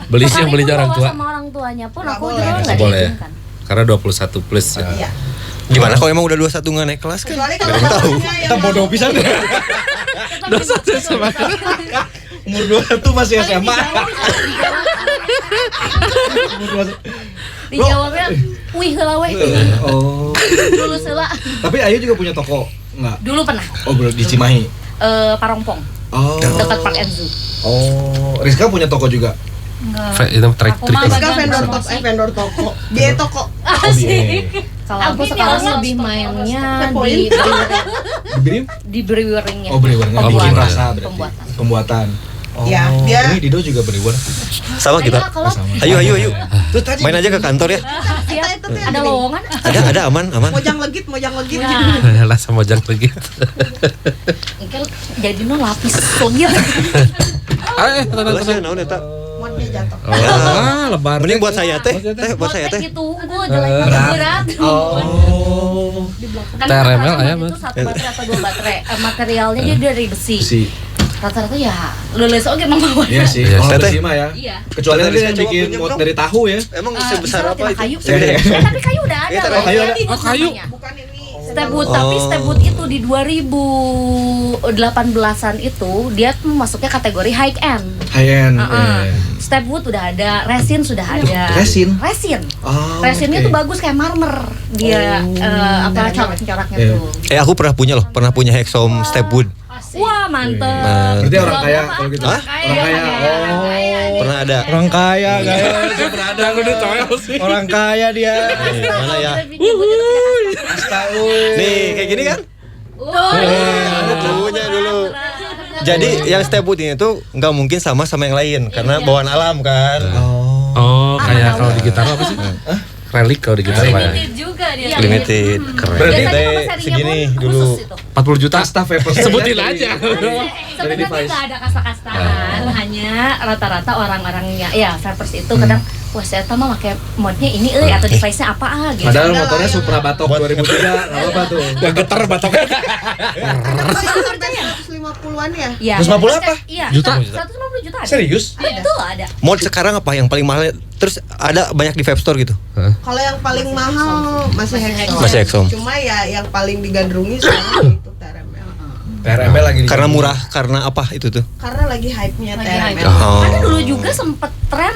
Beli sih yang beli Sekalipun orang bawa tua. sama orang tuanya pun Nggak aku boleh. juga nggak Nggak boleh. diizinkan. Karena 21 plus ya. Iya. Gimana kalau emang udah 21 nggak naik kelas kan? Kecuali kalau Nggak ada yang tahu. bapaknya Kita yang bodoh pisan. Dosa sama. Umur 21 masih SMA. Dijawabnya, wih heula weh. Oh. Lulus heula. Tapi Ayu juga punya toko? Enggak. Dulu pernah Oh, bro, di Cimahi. Parongpong Oh. dekat Park and Zoo. Oh, Rizka punya toko juga? Enggak. Itu trik Aku trik. mah Rizka bagian vendor promosi. vendor toko. Dia toko. Asik. Kalau aku Abi sekarang nih, lebih harus mainnya poin. di Diberi? di breweringnya. Oh, brewer. Oh, Bikin brewer. rasa berarti. Pembuatan. Pembuatan. Oh, Ya, dia- ini Dido juga brewer. Sama Ayo, kita. kalau Ayo. Tuh tadi Main aja ke kantor ya. siap, Itu tuh yang ada gini. lowongan. Ada aman. Mojang legit. Lah sama jang lagi. Mungkin jadi no lapis legit. Kelas ya naon eta. Modnya jatuh. Ah, lebar. Mending buat saya teh. Buat saya teh. Gitu, gue jelek berat. Oh. Kan TRML rata-rata ayam, itu satu baterai atau dua baterai. Materialnya dia dari besi. Si. Rata-rata ya lulus oke emang bawa. Iya sih. Iya, Oh, teteh. bersih mah ya. Iya. Kecuali Teteh tadi yang bisa coba bikin pinjem mod dong. dari tahu ya. Emang Bisa sebesar lah, apa tina itu? kayu. Iya. Tapi kayu udah ada. Iya, loh. kayu ada. Step Oh, kayu. namanya. Bukan ini. Step wood, tapi step wood itu di 2018-an itu dia tuh masuknya kategori high end. High end. Step wood udah ada, resin sudah ada. Resin? Resin. Oh, Resinnya oke. tuh bagus kayak marmer. Dia apa corak-coraknya Iya. tuh. Aku pernah punya Hexom step wood. Wah, mantep. Berarti orang kaya Berapa? kalau gitu. Hah? Orang kaya. Oh. Pernah ada. Orang kaya, guys. Pernah ada orang kaya dia. Mana ya? Astaga. Nih, kayak gini kan? Aku punya dulu. Jadi yang step wood ini tuh nggak mungkin sama yang lain karena bawaan alam kan. Oh, kayak kalau di gitar apa sih? Relik kalau di gitar apa ya? Limited juga dia. Iya. Limited. Keren. Berarti Biasanya Teh, nama serinya segini pun dulu. khusus itu. 40 juta. Kasta vapor. Sebutin aja. Sebenarnya device. nggak ada kasta-kastaan, hanya rata-rata orang-orangnya ya vapers itu kadang wah saya mah pakai modnya ini atau device-nya apa gitu. Padahal motornya Supra Batok 2003, enggak apa-apa tuh. Gak getar batoknya. Sampai 150-an ya? Iya. 150 apa? Iya. Juta? 150 juta ada. Serius? Itu ada. Mod sekarang apa yang paling mahal? Terus ada banyak di vape store gitu. Kalau yang paling mahal masih Hexom. Masih Hexom. Cuma ya yang paling digandrungi sekarang itu TRML. TRML lagi di Karena murah, karena apa itu tuh? Karena lagi hype-nya Lagi TRML. hype. Oh. Karena dulu juga sempet tren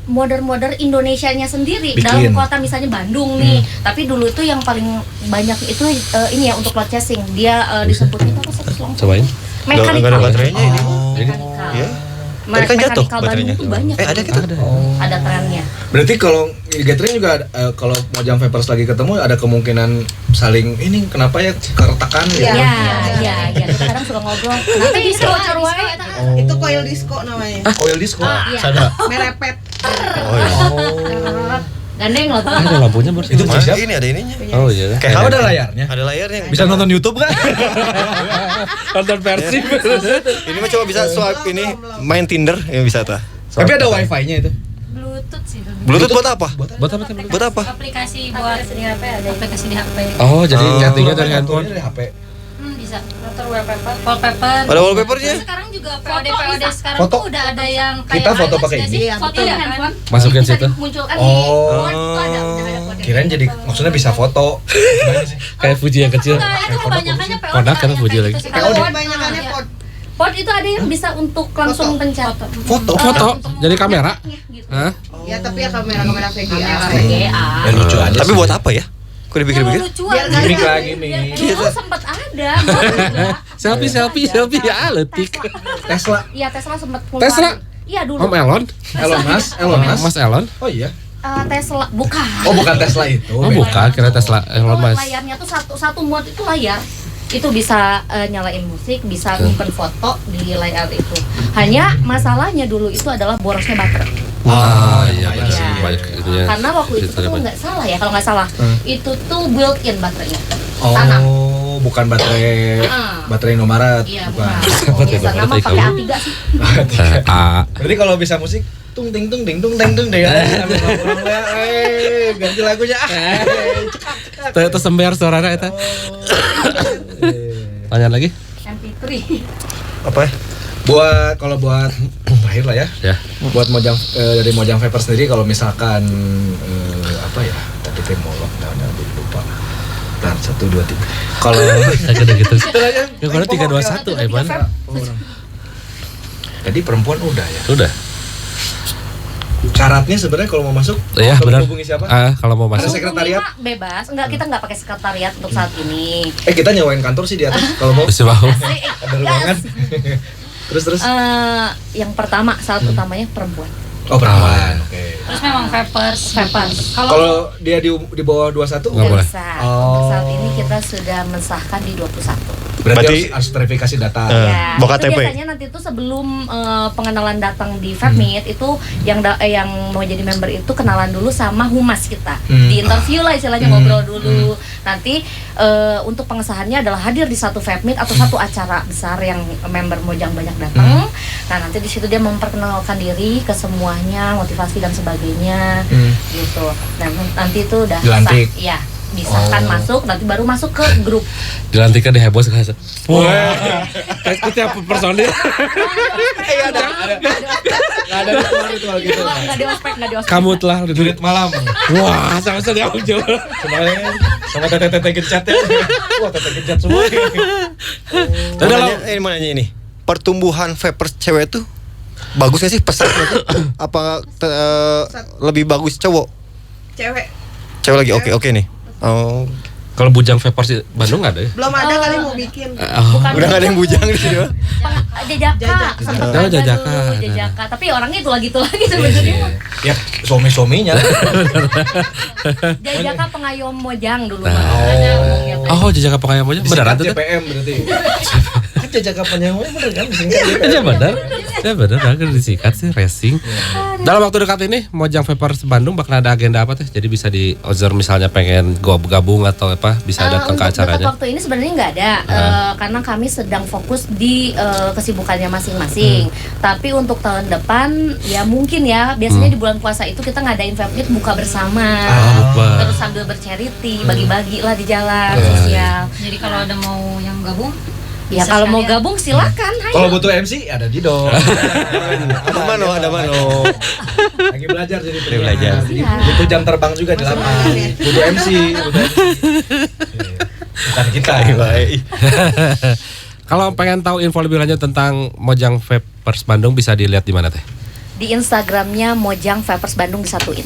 modern-modern Indonesianya sendiri Bikin. dalam kota misalnya Bandung nih. Tapi dulu itu yang paling banyak itu ini ya untuk load chasing. Dia disebutnya apa sih? Cobain. Nggak ada Mechanical. baterainya ini. Oh. Mechanical. Ya. Tadi kan jatuh Mechanical Bandung baterainya. tuh banyak. Ada gitu. Ada trennya. Berarti kalau gathering juga kalau Mojang Vapers lagi ketemu ada kemungkinan saling ini kenapa ya keretakan gitu. Iya. Kita kadang suka ngobrol. Kenapa disco carwae? Itu coil disco namanya. Coil disco. Iya. Sada. Merepet. Oh iya. Gandeng loh tuh. Ada lampunya baru. Itu Mas, siap. ini ada ininya. Oh iya. Kayak Kalau ada layarnya. Ada layarnya. Bisa nonton YouTube kan? Nonton Persib. Ini mah cuma bisa swipe ini main Tinder yang bisa ta. Tapi ada wifi-nya itu. Bluetooth sih dulu. Bluetooth buat apa? Buat apa tuh? Buat apa? Aplikasi buat di HP ada. aplikasi di HP. Oh, jadi Oh. chattingnya dari handphone. Dari HP. Bisa. Motor wallpaper. Wallpaper. Ada wallpapernya? Terus sekarang juga POD sekarang Foto. tuh udah ada yang kayak Kita foto iOS pakai nggak ini. sih? Iya, Foto betul. di handphone. Masukin Bisa situ. dimunculkan Oh. di Word tuh ada udah ada kode. Kirain jadi maksudnya bisa foto. Gimana sih? Kayak Fuji yang kecil. Enggak, itu kebanyakannya POD. Kodak kan yang Fuji kayak lagi. gitu sih. Kalau Kalau kebanyakannya pot. Pod itu ada yang bisa untuk langsung pencet. Foto. Foto. Jadi kamera. Gitu. Hah? Ya tapi ya kamera VGA. VGA. Ya lucu aja. Tapi sih. buat apa ya? Kok dipikir-pikir? Biar nggak Gimik ada. lagi nih. Dulu sempat ada. Selfie ya letik. Tesla. Iya Tesla sempat keluar. Tesla? Iya dulu. Om Elon? Elon Musk. Mas Elon? Oh iya. Tesla bukan. Oh bukan Tesla itu. Oh bukan, kira Tesla Elon Kalau Musk. layarnya tuh satu mode itu layar. Itu bisa nyalain musik, bisa nyimpen foto di layar itu. Hanya masalahnya dulu itu adalah borosnya baterai. Ah iya benar Iya. sih banyak itunya. Karena waktu itu tuh nggak salah ya, kalau nggak salah, itu tuh built-in baterainya. Tanam. Oh, bukan baterai Ah. baterai Indomaret. Iya, bukan. bukan. Biasanya mah pakai kamu? A3 sih. A. Berarti kalau bisa musik tung ting tung ding tung deng tung deh. Sambil pulang ya. Ganti lagunya. Itu sember suaranya itu. Tanya lagi? MP3. Apa ya? Buat terakhir lah ya. Ya. Buat Mojang dari Mojang Vapor sendiri kalau misalkan apa ya? Tadi teh molok lupa. Bentar, 1 2 3. Kalau Agak gitu. Ya kalau 321 Aiman. Jadi perempuan udah ya. Sudah. Syaratnya sebenarnya kalau mau masuk Iya kalau benar. hubungi siapa? Kalau mau Ada masuk. sekretariat? Hubungi mah bebas. Enggak, kita enggak pakai sekretariat untuk saat ini. Kita nyewain kantor sih di atas kalau mau. Bisa mau. Ada ruangan. terus. Yang pertama, syarat utamanya perempuan. Oh perempuan. Oke. Terus memang Vapers. Kalau dia di bawah 21 Nggak boleh. Bisa. Oh. Saat ini kita sudah mensahkan di 21. berarti harus verifikasi data. Ya, bawa itu KTP. biasanya nanti tuh sebelum pengenalan datang di Fabmeet itu yang mau jadi member itu kenalan dulu sama humas kita. Di interview lah istilahnya, ngobrol dulu. Nanti untuk pengesahannya adalah hadir di satu Fabmeet atau satu acara besar yang member Mojang banyak datang. Nah, nanti di situ dia memperkenalkan diri ke semuanya, motivasi dan sebagainya gitu. Nah, nanti itu udah Dilantik. ya disahkan masuk, nanti baru masuk ke grup. Dilantikkan di heboh sekali. Wah. Kayak setiap personil. Ada ritual gitu. Nggak di ospek. Kamu telah Jurit malam. Wah, sama-sama jauh. Kemarin sama tete-tete gencat ya. Wah, tete gencat semua. Mau nanya ini. Pertumbuhan vapers cewek tuh bagus gak sih pesatnya tuh? Apa lebih bagus cowok? Cewek. Cewek lagi oke nih. Oh, Kalau bujang vapor di Bandung nggak ada ya? Belum ada kali mau bikin. Bukan udah gak ada yang bujang di sini. Jajaka, sempet Oh, ada Jajaka. dulu, Jajaka. Tapi orangnya itu lagi sebenarnya. mah. Ya, suami-suaminya. Jajaka pengayom Mojang dulu. Nah. Mah. Oh, jajaka pengayam aja. Beneran tuh? JPM berarti. Kan jajaka penyewa bener kan disingkat. Iya benar. Ya benar, agak disikat sih racing. Dalam waktu dekat ini Mojang Vapers Bandung bakal ada agenda apa tuh? Jadi bisa di order misalnya pengen gabung atau apa bisa datang ke Untuk dekat acaranya. waktu ini sebenarnya nggak ada, karena kami sedang fokus di kesibukannya masing-masing. Tapi untuk tahun depan ya mungkin ya biasanya di bulan puasa itu kita ngadain Fabmeet buka bersama, bukber. terus sambil bercharity, bagi-bagi lah di jalan sosial. Jadi kalau ada mau yang gabung, Ya bisa kalau mau sekalian. gabung silakan. Hayo. Kalau butuh MC ada Dido. Ada mano. Lagi belajar jadi Lagi belajar. Jadi butuh jam terbang juga di lapangan. Butuh MC. Bukan kita. Kalau pengen tahu info lebih lanjut tentang Mojang Vapers Bandung bisa dilihat di mana teh? Di Instagramnya Mojang Vapers Bandung disatuin.